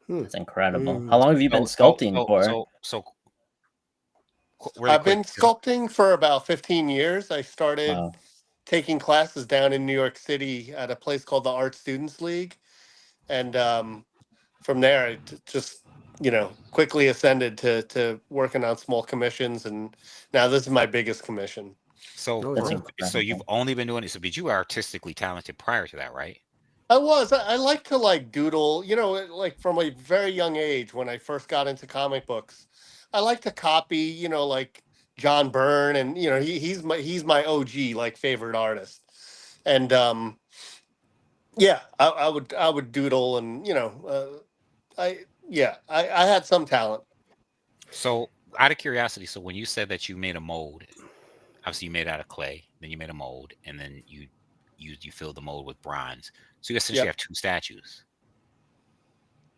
That's incredible. How long have you been sculpting for? I've been sculpting for about 15 years. I started taking classes down in New York City at a place called the Art Students League. And from there, I just, quickly ascended to working on small commissions. And now this is my biggest commission. So, Oh, That's yeah. so you've incredible. only been doing it. So, but you were artistically talented prior to that, right? I like to like doodle, like from a very young age when I first got into comic books. I like to copy, like John Byrne, and he's my OG like favorite artist. And yeah, I would doodle, and I had some talent. So, out of curiosity, so when you said that you made a mold, obviously you made it out of clay, then you made a mold, and then you filled the mold with bronze. So you essentially Yep. have two statues.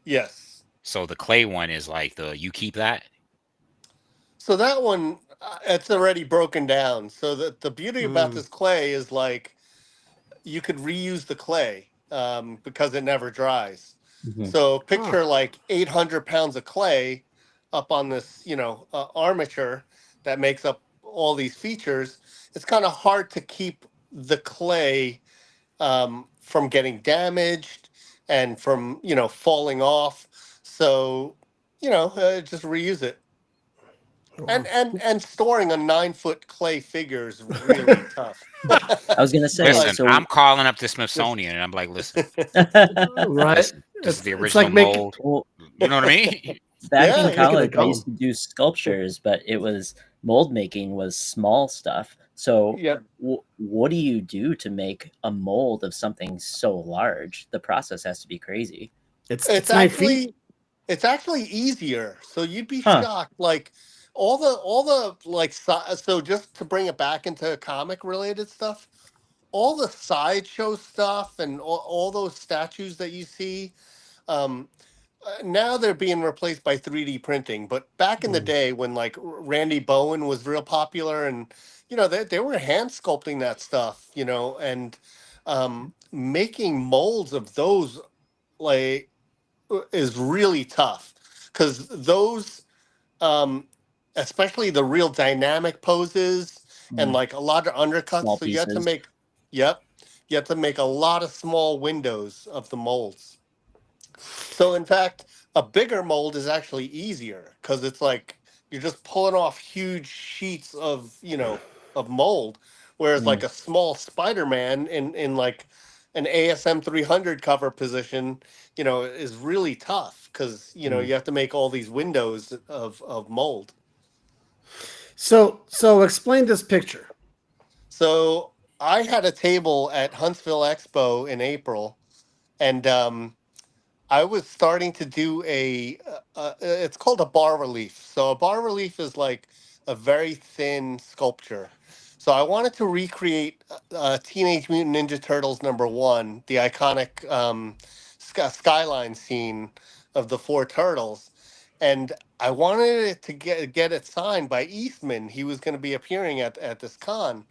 Yes. So the clay one is like you keep that. So that one, it's already broken down. So the beauty about Mm. this clay is like you could reuse the clay because it never dries. Mhm. So Huh. picture like 800 pounds of clay up on this, armature that makes up all these features. It's kind of hard to keep the clay from getting damaged and from, falling off. So, just reuse it. And Wow. and storing a 9-foot clay figure is really tough. I was gonna say, Like Listen, I'm so calling up the just Smithsonian, and I'm like, listen, Right. listen, this is the It's original like making. mold. well, You know what I mean? back yeah, in It's like yeah. making a college, I used gum. to do sculptures, but it was mold making was small stuff. So, Yeah. what do you do to make a mold of something so large? The process has to be crazy. It's It's 9 feet. it's actually easier. So you'd be Huh. shocked. Like all the like so just to bring it back into comic related stuff, all the sideshow stuff and all those statues that you see, um, now they're being replaced by 3D printing. But back in the Mm. day when like Randy Bowen was real popular, and they were hand sculpting that stuff, and making molds of those like is really tough because those um especially the real dynamic poses and Mm. like a lot of undercuts, Small so you have to pieces. make, yep, you have to make a lot of small windows of the molds. So in fact, a bigger mold is actually easier because it's like you're just pulling off huge sheets of of mold, whereas like Mm. a small Spider-Man in like an ASM 300 cover position, is really tough because Mm. you have to make all these windows of mold. So explain this picture. So I had a table at Huntsville Expo in April, and I was starting to do it's called a bas relief. So a bas relief is like a very thin sculpture. So I wanted to recreate Teenage Mutant Ninja Turtles #1, the iconic skyline scene of the four turtles. And I wanted it to get it signed by Eastman. He was going to be appearing at this con.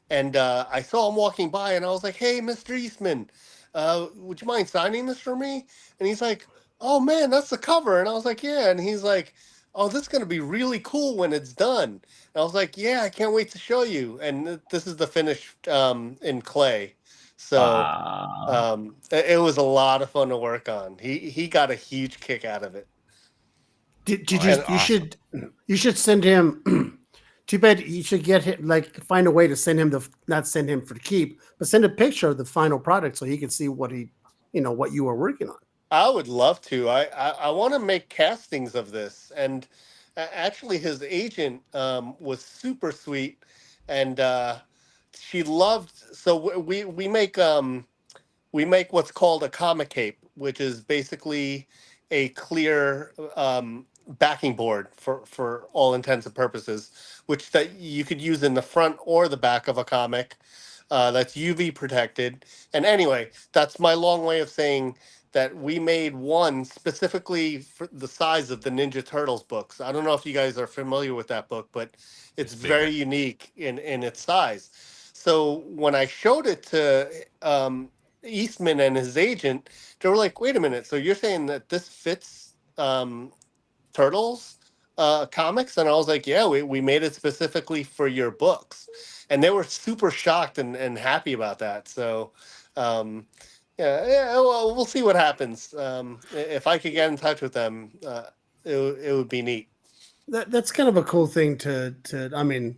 And I saw him walking by, and I was like, "Hey, Mr. Eastman, would you mind signing this for me?" And he's like, "Oh man, that's the cover." And I was like, "Yeah." And he's like, "Oh, this is gonna be really cool when it's done." And I was like, "Yeah, I can't wait to show you." And this is the finished in clay. So Wow. it was a lot of fun to work on. He got a huge kick out of it. Oh, Did you that's And you awesome. should send him. Too bad you should get him, like, find a way to send him not send him for the keep, but send a picture of the final product so he can see what you were working on. I would love to. I want to make castings of this, and actually, his agent was super sweet, and she loved. So we make what's called a comic cape, which is basically a clear backing board for all intents and purposes, which that you could use in the front or the back of a comic. That's UV protected. And anyway, that's my long way of saying that we made one specifically for the size of the Ninja Turtles books. I don't know if you guys are familiar with that book, but it's It's very bigger. unique in its size. So when I showed it to Eastman and his agent, they were like, "Wait a minute! So you're saying that this fits Turtles comics?" And I was like, "Yeah, we made it specifically for your books," and they were super shocked and happy about that. So, yeah. Well, we'll see what happens. If I could get in touch with them, it would be neat. That's kind of a cool thing to. I mean,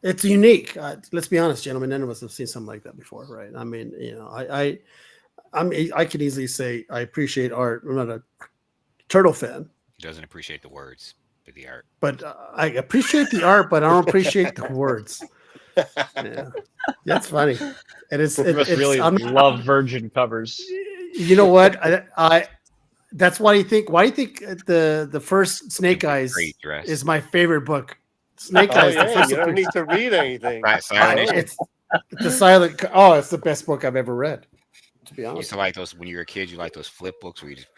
It's unique. Let's be honest, gentlemen. None of us have seen something like that before, right? I mean, I could easily say I appreciate art. I'm not a turtle fan. Doesn't appreciate the words, but the art. But I appreciate the art, but I don't appreciate the words. Yeah, that's funny. And it's really love virgin covers. You know what? I that's why you think. Why do you think the first Snake Eyes is my favorite book? Snake Eyes. Yeah, you don't need to read anything. It's the silent. Oh, it's the best book I've ever read. To be honest, you used to like those when you were a kid. You like those flip books where you just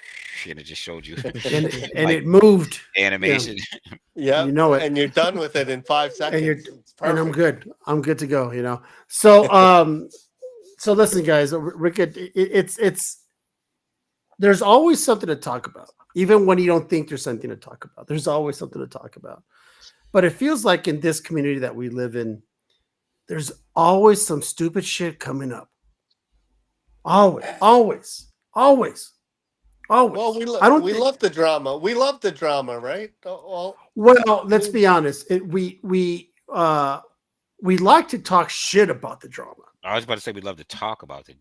and it just showed you and it moved animation. Yeah, you know it, and you're done with it in 5 seconds. And I'm good. I'm good to go. You know. So so listen, guys. Rick, it's there's always something to talk about, even when you don't think there's something to talk about. There's always something to talk about. But it feels like in this community that we live in, there's always some stupid shit coming up. Always. Well, we love the drama. We love the drama, right? Well, let's be honest. We like to talk shit about the drama. I was about to say we love to talk about the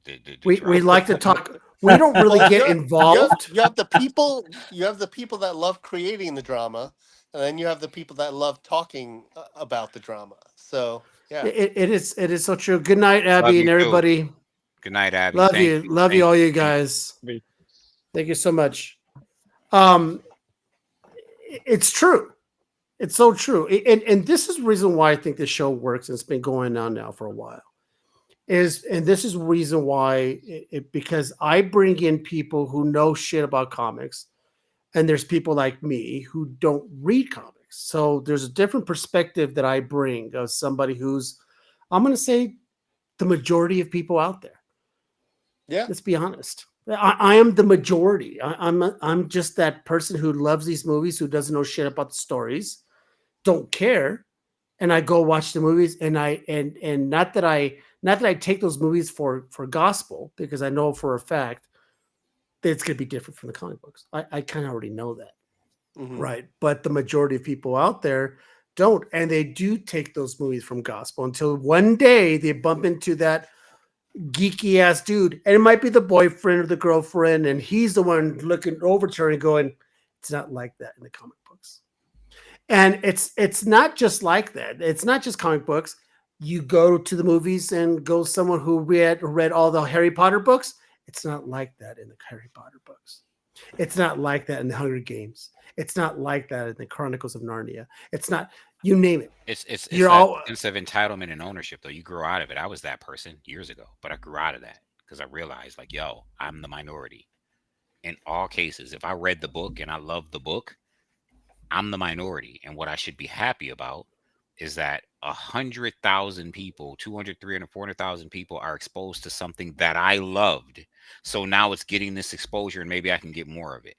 we like to talk. We don't really get involved. You have the people. You have the people that love creating the drama, and then you have the people that love talking about the drama. So yeah, it is so true. Good night, Abby, and everybody. Too. Good night, Abby. Love you, all you guys. Thank you so much. It's true. It's so true. And this is the reason why I think this show works, and it's been going on now for a while. And this is the reason why because I bring in people who know shit about comics, and there's people like me who don't read comics. So there's a different perspective that I bring of somebody who's, I'm going to say, the majority of people out there. Yeah, let's be honest. I am the majority. I'm just that person who loves these movies, who doesn't know shit about the stories, don't care, and I go watch the movies. And not that I take those movies for gospel, because I know for a fact that it's going to be different from the comic books. I kind of already know that, right? But the majority of people out there don't, and they do take those movies from gospel until one day they bump into that geeky ass dude, and it might be the boyfriend or the girlfriend, and he's the one looking over to her and going, "It's not like that in the comic books." And it's not just like that. It's not just comic books. You go to the movies and go someone who read all the Harry Potter books. It's not like that in the Harry Potter books. It's not like that in the Hunger Games. It's not like that in the Chronicles of Narnia. It's not. You name it. It's that sense of entitlement and ownership, though. You grow out of it. I was that person years ago, but I grew out of that because I realized, like, yo, I'm the minority. In all cases, if I read the book and I love the book, I'm the minority. And what I should be happy about is that 100,000 people, 200, 300, 400,000 people are exposed to something that I loved. So now it's getting this exposure, and maybe I can get more of it.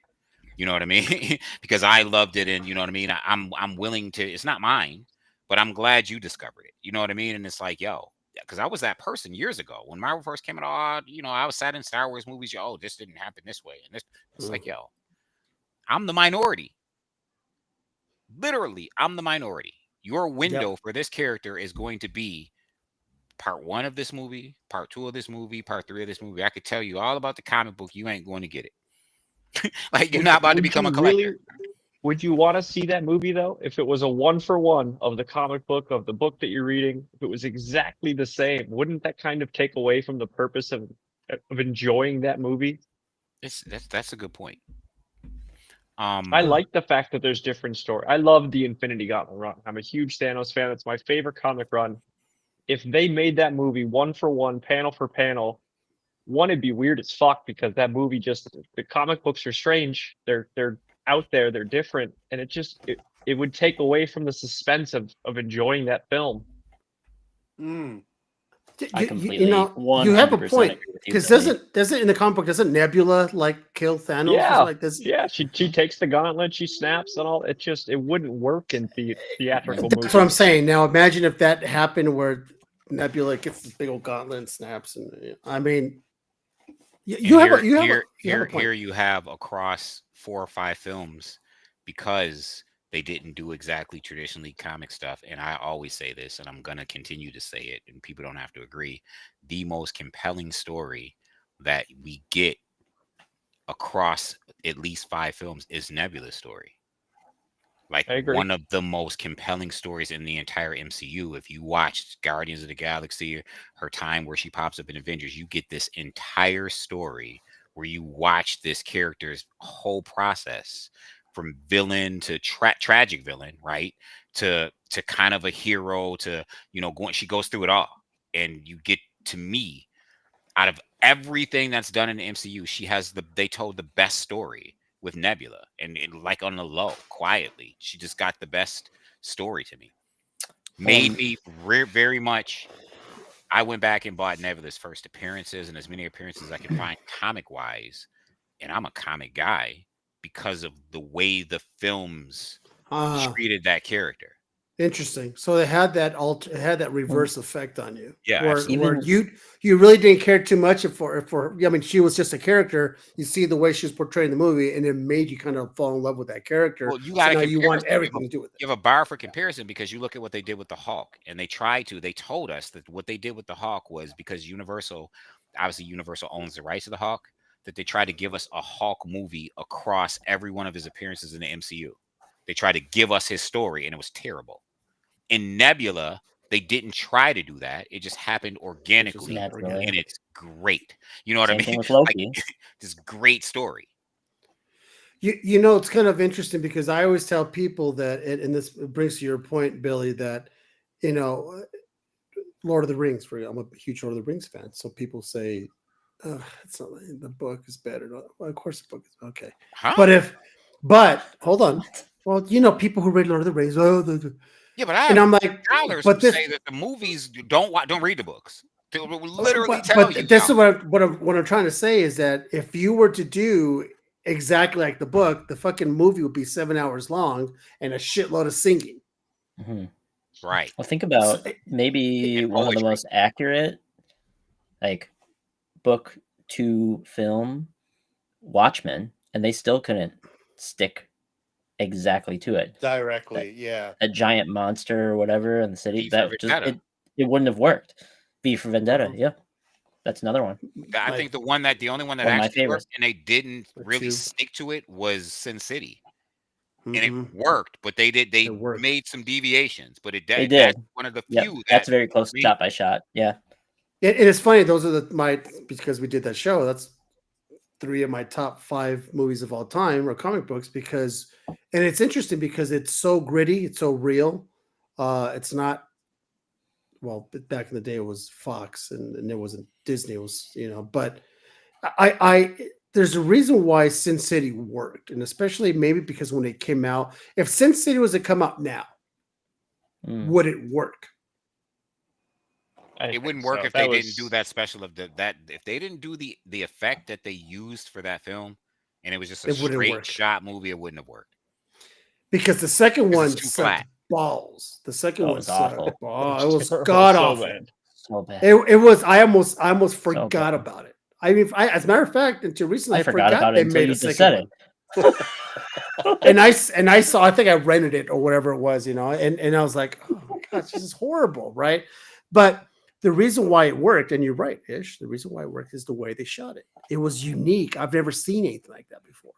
You know what I mean? Because I loved it, and you know what I mean? I'm willing to, it's not mine, but I'm glad you discovered it. You know what I mean? And it's like, yo, because I was that person years ago. When Marvel first came out, I was sat in Star Wars movies, yo, this didn't happen this way. And it's like, yo, I'm the minority. Literally, I'm the minority. Your window for this character is going to be part 1 of this movie, part 2 of this movie, part 3 of this movie. I could tell you all about the comic book. You ain't going to get it. Like, you're not about to become a collector. Would you want to see that movie, though? If it was a 1-for-1 of the comic book, of the book that you're reading, if it was exactly the same, wouldn't that kind of take away from the purpose of enjoying that movie? That's a good point. I like the fact that there's different stories. I love the Infinity Gauntlet run. I'm a huge Thanos fan. It's my favorite comic run. If they made that movie 1-for-1, panel for panel, it'd be weird as fuck, because that movie the comic books are strange. They're out there, they're different, and it would take away from the suspense of enjoying that film. I completely, you have a point, because doesn't in the comic book, doesn't Nebula like kill Thanos? Yeah, like this? Yeah, she takes the gauntlet, she snaps and all. It wouldn't work in theatrical movies. That's what I'm saying. Now imagine if that happened, where Nebula gets this big old gauntlet and snaps, and I mean. Here you have across 4 or 5 films, because They didn't do exactly traditionally comic stuff. And I always say this, and I'm going to continue to say it, and people don't have to agree. The most compelling story that we get across at least 5 films is Nebula's story. Like I agree. one of the most compelling stories in the entire MCU. If you watched Guardians of the Galaxy, her time where she pops up in Avengers, you get this entire story where you watch this character's whole process from villain to tragic villain, right? To kind of a hero to, going, she goes through it all. And you get, to me, out of everything that's done in the MCU, they told the best story with Nebula, and like on the low, quietly, she just got the best story to me. Made me very much. I went back and bought Nebula's first appearances and as many appearances as I could find comic wise, and I'm a comic guy because of the way the films treated that character. Interesting. So they had that reverse effect on you. Yeah, where you really didn't care too much for. I mean, she was just a character. You see the way she was portrayed in the movie, and it made you kind of fall in love with that character. Well, you got so now you want everything to do with it. You have a bar for comparison because you look at what they did with the Hulk, and they told us that what they did with the Hulk was because Universal owns the rights to the Hulk, that they tried to give us a Hulk movie across every one of his appearances in the MCU. They tried to give us his story, and it was terrible. In Nebula, they didn't try to do that. It just happened organically, and it's great. You know what I mean? With Loki. Like, this great story. It's kind of interesting because I always tell people that, and this brings to your point, Billy, that Lord of the Rings. I'm a huge Lord of the Rings fan, so people say, "It's not the book is better." Well, of course, the book is okay, huh? But hold on. Well, people who read Lord of the Rings, yeah, but I'm like, scholars who say that the movies don't read the books. They will literally tell you. This is what I'm trying to say is that if you were to do exactly like the book, the fucking movie would be 7 hours long and a shitload of singing. Mm-hmm. Right. Well, think about maybe one of the most accurate, like, book to film, Watchmen, and they still couldn't stick exactly to it directly. A giant monster or whatever in the city it wouldn't have worked. V for Vendetta, yeah, that's another one. I think the only one that actually worked and they didn't really stick to it was Sin City, and it worked. But they made some deviations, but they did. That's one of the few that's very close shot by shot. Yeah, and it's funny. Those are because we did that show. That's 3 of my top 5 movies of all time or comic books and it's interesting because it's so gritty, it's so real. It's not, well, back in the day it was Fox and it wasn't Disney, it was, but there's a reason why Sin City worked, and especially maybe because when it came out, if Sin City was to come out now, would it work? It wouldn't work if they didn't do that special of that. If they didn't do the effect that they used for that film, and it was just a straight shot movie, it wouldn't have worked. Because the second one sucked balls. The second one was awful. Oh, it was god awful. So bad. It was. I almost forgot about it. I mean, as a matter of fact, until recently, I forgot about they made a second one. and I saw. I think I rented it or whatever it was, and I was like, oh my gosh, this is horrible, right? But the reason why it worked, and you're right, Ish, the reason why it worked is the way they shot it. It was unique. I've never seen anything like that before.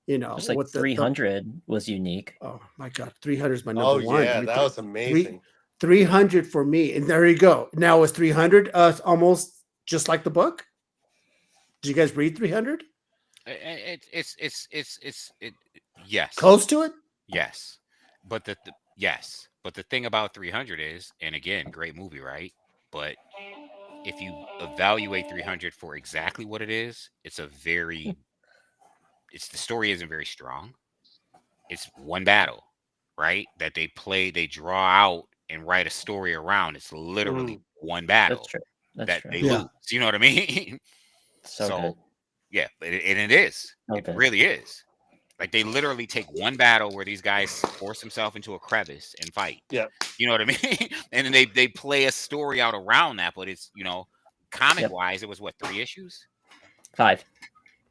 Just like 300 was unique. Oh my God, 300 is my number one. Oh yeah, that was amazing. 300 for me, and there you go. Now is 300 almost just like the book? Did you guys read 300? Yes. Close to it? Yes. But the thing about 300 is, and again, great movie, right? But if you evaluate 300 for exactly what it is, the story isn't very strong. It's one battle, right? That they draw out and write a story around. It's literally one battle. That's true. They lose. You know what I mean? So yeah, and it is. Okay. It really is. Like they literally take one battle where these guys force themselves into a crevice and fight. Yeah. You know what I mean? And then they play a story out around that, but it's, comic wise, it was what, 3 issues? 5.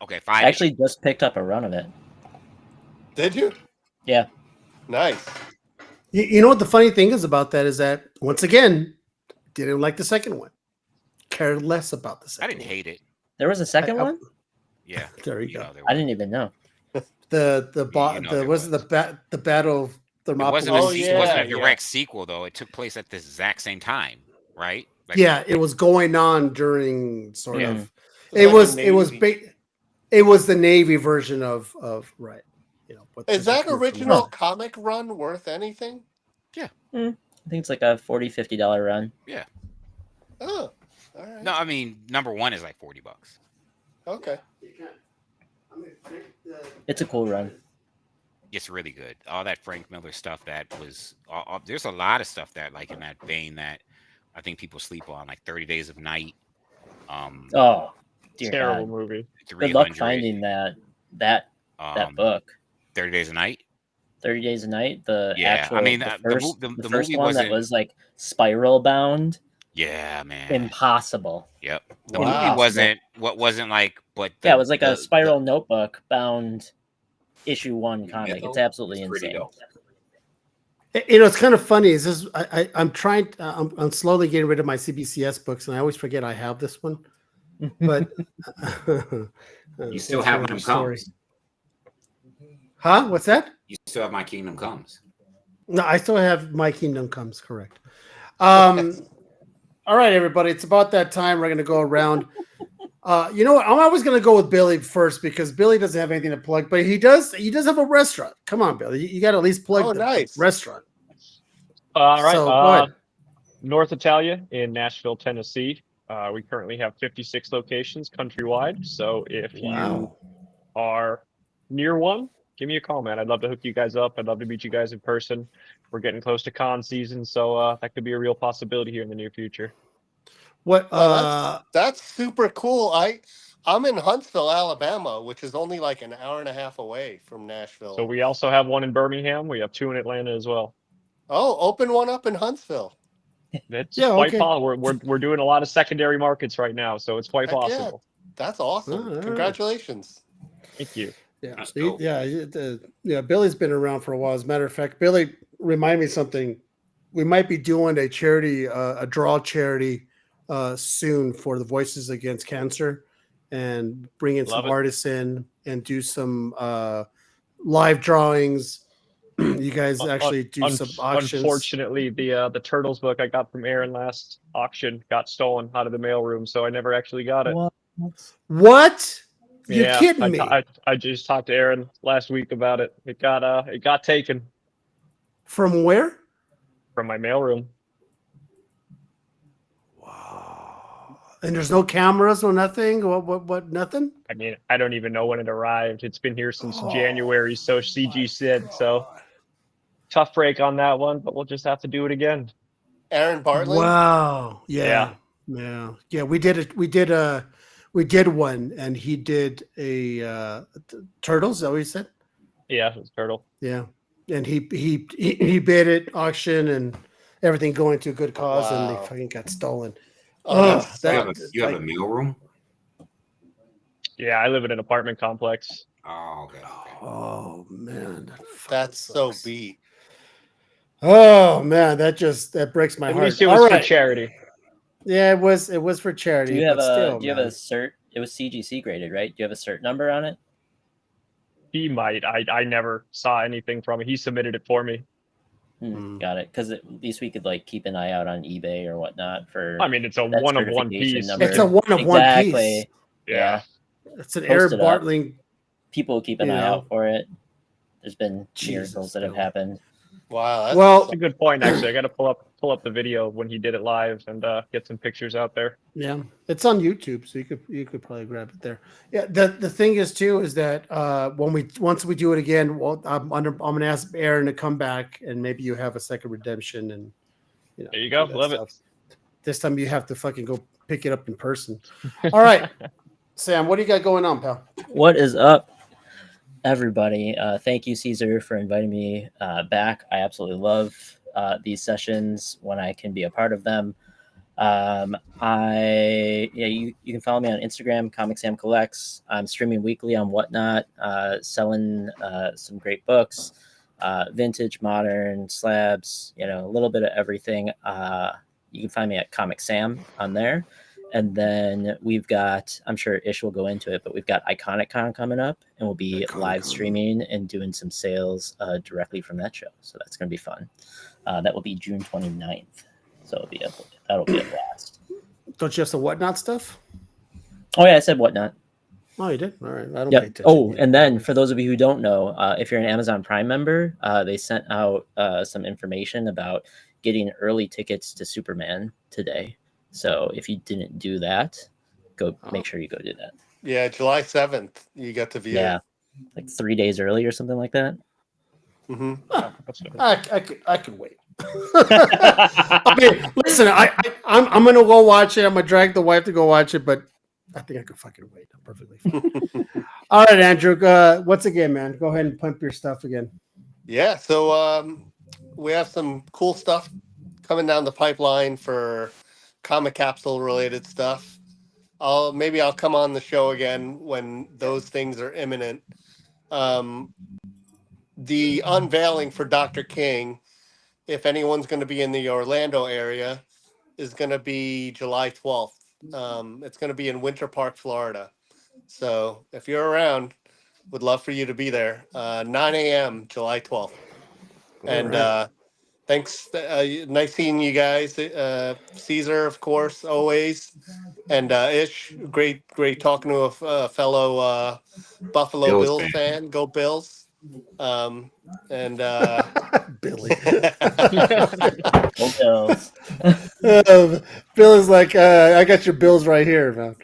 Okay, 5. I actually just picked up a run of it. Did you? Yeah. Nice. You know what the funny thing is about that is that once again, didn't like the second one. Cared less about the I second. didn't hate it. There was a second one? Yeah, There you go. There I was. didn't even know. The there was the battle of It Thermopylae. wasn't Oh, it wasn't a yeah. direct sequel though. It took place at the exact same time, right? Like, Yeah, it was going on during sort Yeah. of. It's It like was a it was Navy. it was the Navy version of right. You know, but Is the that crew from original that. comic run worth anything? I think it's like a $40-$50 run. yeah. Oh, all right. No, I mean number one is like $40. Okay. It's a cool run. It's really good. All that Frank Miller stuff that was. There's a lot of stuff that like in that vein that I think people sleep on, like 30 Days of Night. Oh, dear Terrible God. movie. Good luck 300, finding that book. 30 Days a Night. 30 Days a Night. The Yeah, actual I mean, the the first, mo- the first movie one that wasn't- was like spiral bound. Yeah, man. Impossible. Yep. The Wow. movie wasn't like, but Yeah, it was like a spiral notebook bound issue 1 comic. It's absolutely insane. You know, it's kind of funny. Is this? I'm trying. I'm slowly getting rid of my CBCS books, and I always forget I have this one. But You still have them comes. Huh? What's that? You still have My Kingdom Comes. No, I still have My Kingdom Comes. Correct. All right, everybody. It's about that time. We're going to go around. You know what? I'm always going to go with Billy first because Billy doesn't have anything to plug, but he does. He does have a restaurant. Come on, Billy. You got to at least plug the restaurant. All right. So, go ahead. North Italia in Nashville, Tennessee. We currently have 56 locations countrywide. So if you are near one, give me a call, man. I'd love to hook you guys up. I'd love to meet you guys in person. We're getting close to con season, so that could be a real possibility here in the near future. What? That's super cool. I'm in Huntsville, Alabama, which is only like an hour and a half away from Nashville. So we also have one in Birmingham. We have 2 in Atlanta as well. Oh, open one up in Huntsville. It's quite possible. We're doing a lot of secondary markets right now, so it's quite possible. Yeah, that's awesome. Congratulations. Thank you. Yeah, Billy's been around for a while. As a matter of fact, Billy, remind me something. We might be doing a charity, a draw charity soon for the Voices Against Cancer, and bring in some artists in and do some live drawings. You guys actually do some auctions. Unfortunately, the Turtles book I got from Aaron last auction got stolen out of the mailroom, so I never actually got it. What? You're kidding me? I just talked to Aaron last week about it. It got taken. From where? From my mailroom. Wow. And there's no cameras, no nothing? What nothing? I mean, I don't even know when it arrived. It's been here since January, so CG said. So tough break on that one, but we'll just have to do it again. Aaron Bartley? Wow. Yeah. We did it. We did one, and he did a Turtles. Is that what he said? Yeah, it was Turtle. Yeah, and he bid it, auction, and everything going to a good cause, and they fucking got stolen. You have a mailroom? Yeah, I live in an apartment complex. Oh, okay. Oh man, that's so beat. Oh man, that breaks my heart. At least it was for charity. Yeah, it was for charity. Do you have a cert? It was CGC graded, right? Do you have a cert number on it? He might. I never saw anything from it. He submitted it for me. Got it. Because at least we could like keep an eye out on eBay or whatnot for. I mean, it's a one of one piece. Number. It's a one of one piece. Yeah. It's an Aaron Bartling. People keep an eye out for it. There's been miracles that have happened. Wow. That's a good point. Actually, I got to pull up the video when he did it live and get some pictures out there. Yeah, it's on YouTube, so you could probably grab it there. Yeah, the thing is too is that once we do it again, well, I'm gonna ask Aaron to come back and maybe you have a second redemption and there you go. Love stuff. it. This time you have to fucking go pick it up in person. All right, Sam, what do you got going on, pal? What is up, everybody? Thank you, Caesar, for inviting me back. I absolutely love these sessions when I can be a part of them. You can follow me on Instagram, Comic Sam Collects. I'm streaming weekly on Whatnot, selling some great books. vintage, modern, slabs, a little bit of everything. You can find me at Comic Sam on there. And then we've got, I'm sure Ish will go into it, but we've got Iconic Con coming up, and we'll be live streaming and doing some sales directly from that show. So that's going to be fun. That will be June 29th. So that'll be a blast. Don't you have some whatnot stuff? Oh yeah, I said whatnot. Oh, you did? All right. I don't Yep. pay attention. Oh, and then for those of you who don't know, if you're an Amazon Prime member, they sent out some information about getting early tickets to Superman today. So if you didn't do that, make sure you go do that. Yeah, July 7th, you got to view. Yeah, like 3 days early or something like that. Mm-hmm. I could wait. I mean, listen, I'm gonna go watch it. I'm gonna drag the wife to go watch it, but I think I could fucking wait. I'm perfectly fine. All right, Andrew. Once again, man, go ahead and pump your stuff again. Yeah, so we have some cool stuff coming down the pipeline for comic capsule related stuff. Maybe I'll come on the show again when those things are imminent. The unveiling for Dr. King, if anyone's going to be in the Orlando area, is going to be July 12th. It's going to be in Winter Park, Florida. So if you're around, would love for you to be there. 9 a.m. July 12th. And thanks. Nice seeing you guys. Caesar, of course, always. And Ish, great talking to a fellow Buffalo Bills fan. Go Bills. And Billy. Go Bills. Bill is like, I got your bills right here, man.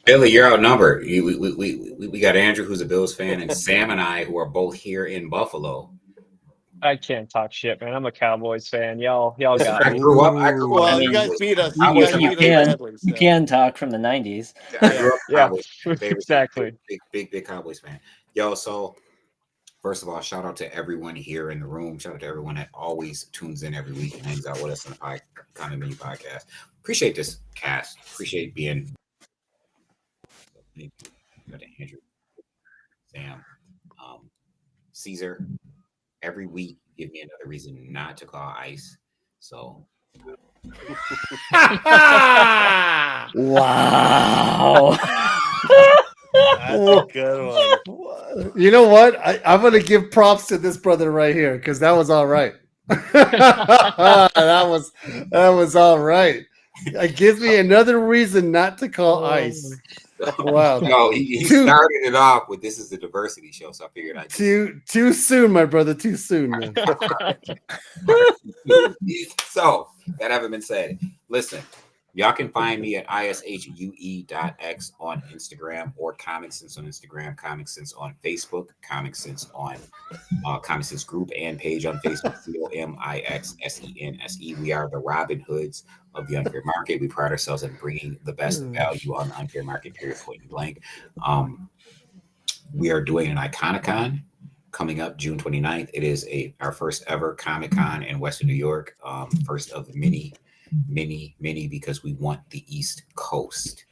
Billy, you're outnumbered. We got Andrew, who's a Bills fan, and Sam and I, who are both here in Buffalo. I can't talk shit, man. I'm a Cowboys fan. Y'all got I me. grew up. well, you guys beat us. You can talk from the 90s. I grew up Cowboys. Exactly. Big Cowboys fan. Yo, so first of all, shout out to everyone here in the room. Shout out to everyone that always tunes in every week and hangs out with us on the Comic Menu podcast. Appreciate this cast. Appreciate being. Thank you to Andrew, Sam, Caesar. Every week, give me another reason not to call ICE. So. Wow. That's a good one. You know what? I'm gonna give props to this brother right here because that was all right. that was all right. It gives me another reason not to call ICE. Wow. No, he started it off with this is the diversity show, so I figured I'd too soon, my brother. Too soon, man. So that having been said, listen, y'all can find me at ishue.x on Instagram or Comic Sense on Instagram, Comic Sense on Facebook, Comic Sense on Comic Sense group and page on Facebook, COMIXSENSE. We are the Robin Hoods of the unfair market. We pride ourselves in bringing the best value on the unfair market, period, point and blank. We are doing an Iconicon coming up June 29th. It is our first ever Comic-Con in Western New York, first of many, because we want the East Coast,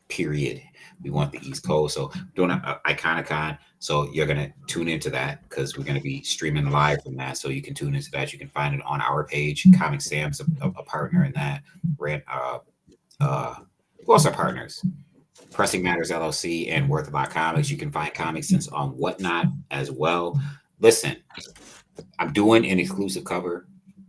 period. We want the East Coast. So doing an Iconicon. So you're going to tune into that because we're going to be streaming live from that. So you can tune into that. You can find it on our page. Comic Sam's a partner in that. Who else are partners? Pressing Matters LLC and Worth About Comics. You can find Comic Sense on Whatnot as well. Listen, I'm doing an exclusive cover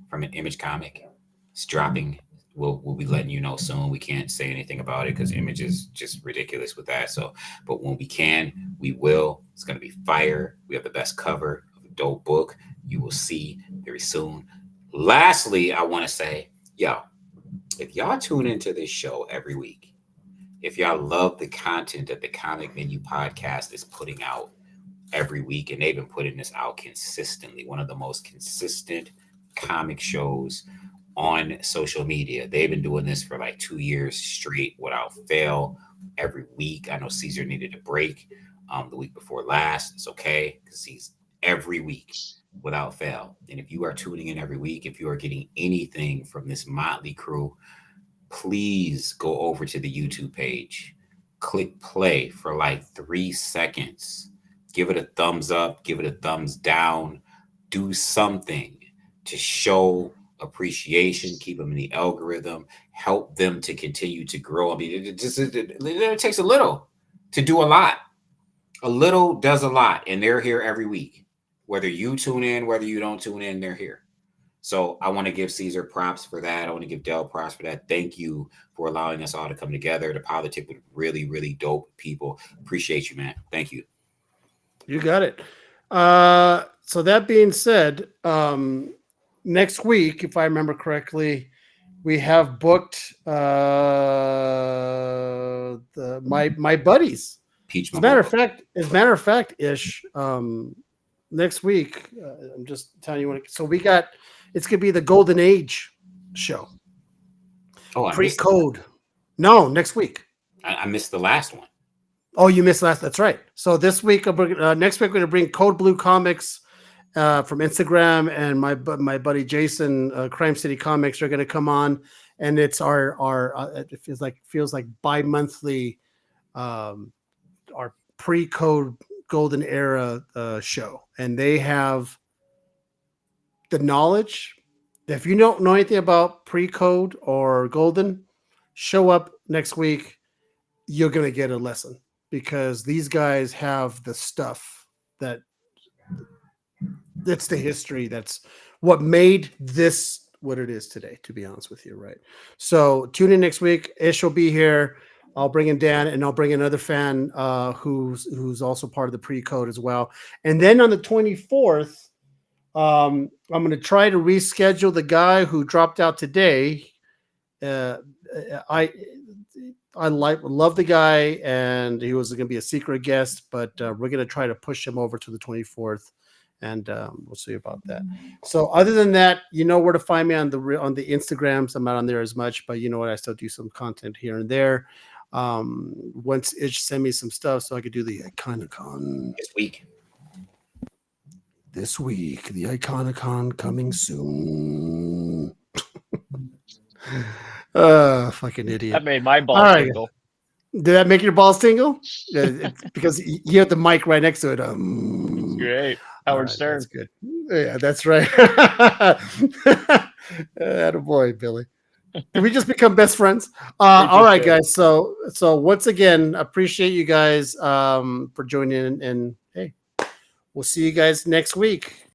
from an Image comic. It's dropping. We'll be letting you know soon. We can't say anything about it because Image is just ridiculous with that. So, but when we can, we will. It's going to be fire. We have the best cover of a dope book. You will see very soon. Lastly, I want to say, if y'all tune into this show every week, if y'all love the content that the Comic Menu podcast is putting out every week, and they've been putting this out consistently, one of the most consistent comic shows on social media. They've been doing this for like 2 years straight without fail every week. I know Caesar needed a break the week before last. It's okay because he's every week without fail. And if you are tuning in every week, if you are getting anything from this motley crew, please go over to the YouTube page, click play for like 3 seconds, give it a thumbs up, give it a thumbs down. do something to show appreciation, keep them in the algorithm, help them to continue to grow. I mean, it takes a little to do a lot. A little does a lot, and they're here every week. Whether you tune in, whether you don't tune in, they're here. So I want to give Caesar props for that. I want to give Dell props for that. Thank you for allowing us all to come together to politic with really, really dope people. Appreciate you, man. Thank you. You got it. So that being said, next week, if I remember correctly, we have booked my buddies. Peach. As a matter of fact, Ish. Next week, I'm just telling you what. So we got. It's gonna be the Golden Age show. Oh, pre-code. No, next week. I missed the last one. Oh, you missed last. That's right. So this week, next week, we're gonna bring Code Blue Comics from Instagram, and my buddy Jason, Crime City Comics, are gonna come on, and it's our it feels like bi-monthly, our pre-code golden era show, and they have the knowledge. If you don't know anything about pre-code or golden, show up next week. You're going to get a lesson, because these guys have the stuff that's the history. That's what made this what it is today, to be honest with you. Right. So tune in next week. Ish will be here. I'll bring in Dan, and I'll bring another fan who's also part of the pre-code as well. And then on the 24th, I'm going to try to reschedule the guy who dropped out today. I love the guy, and he was going to be a secret guest, but we're going to try to push him over to the 24th, and we'll see about that. So other than that, you know where to find me on the Instagrams. I'm not on there as much, but you know what? I still do some content here and there. Once Itch send me some stuff so I could do the Iconicon this week. The Iconicon coming soon. Fucking idiot. That made my balls tingle. Did that make your balls tingle? It's because you have the mic right next to it. It's great. Howard Stern. That's good. Yeah, that's right. Attaboy, Billy. Did we just become best friends? All right, guys. So once again, appreciate you guys for joining in, and hey, we'll see you guys next week.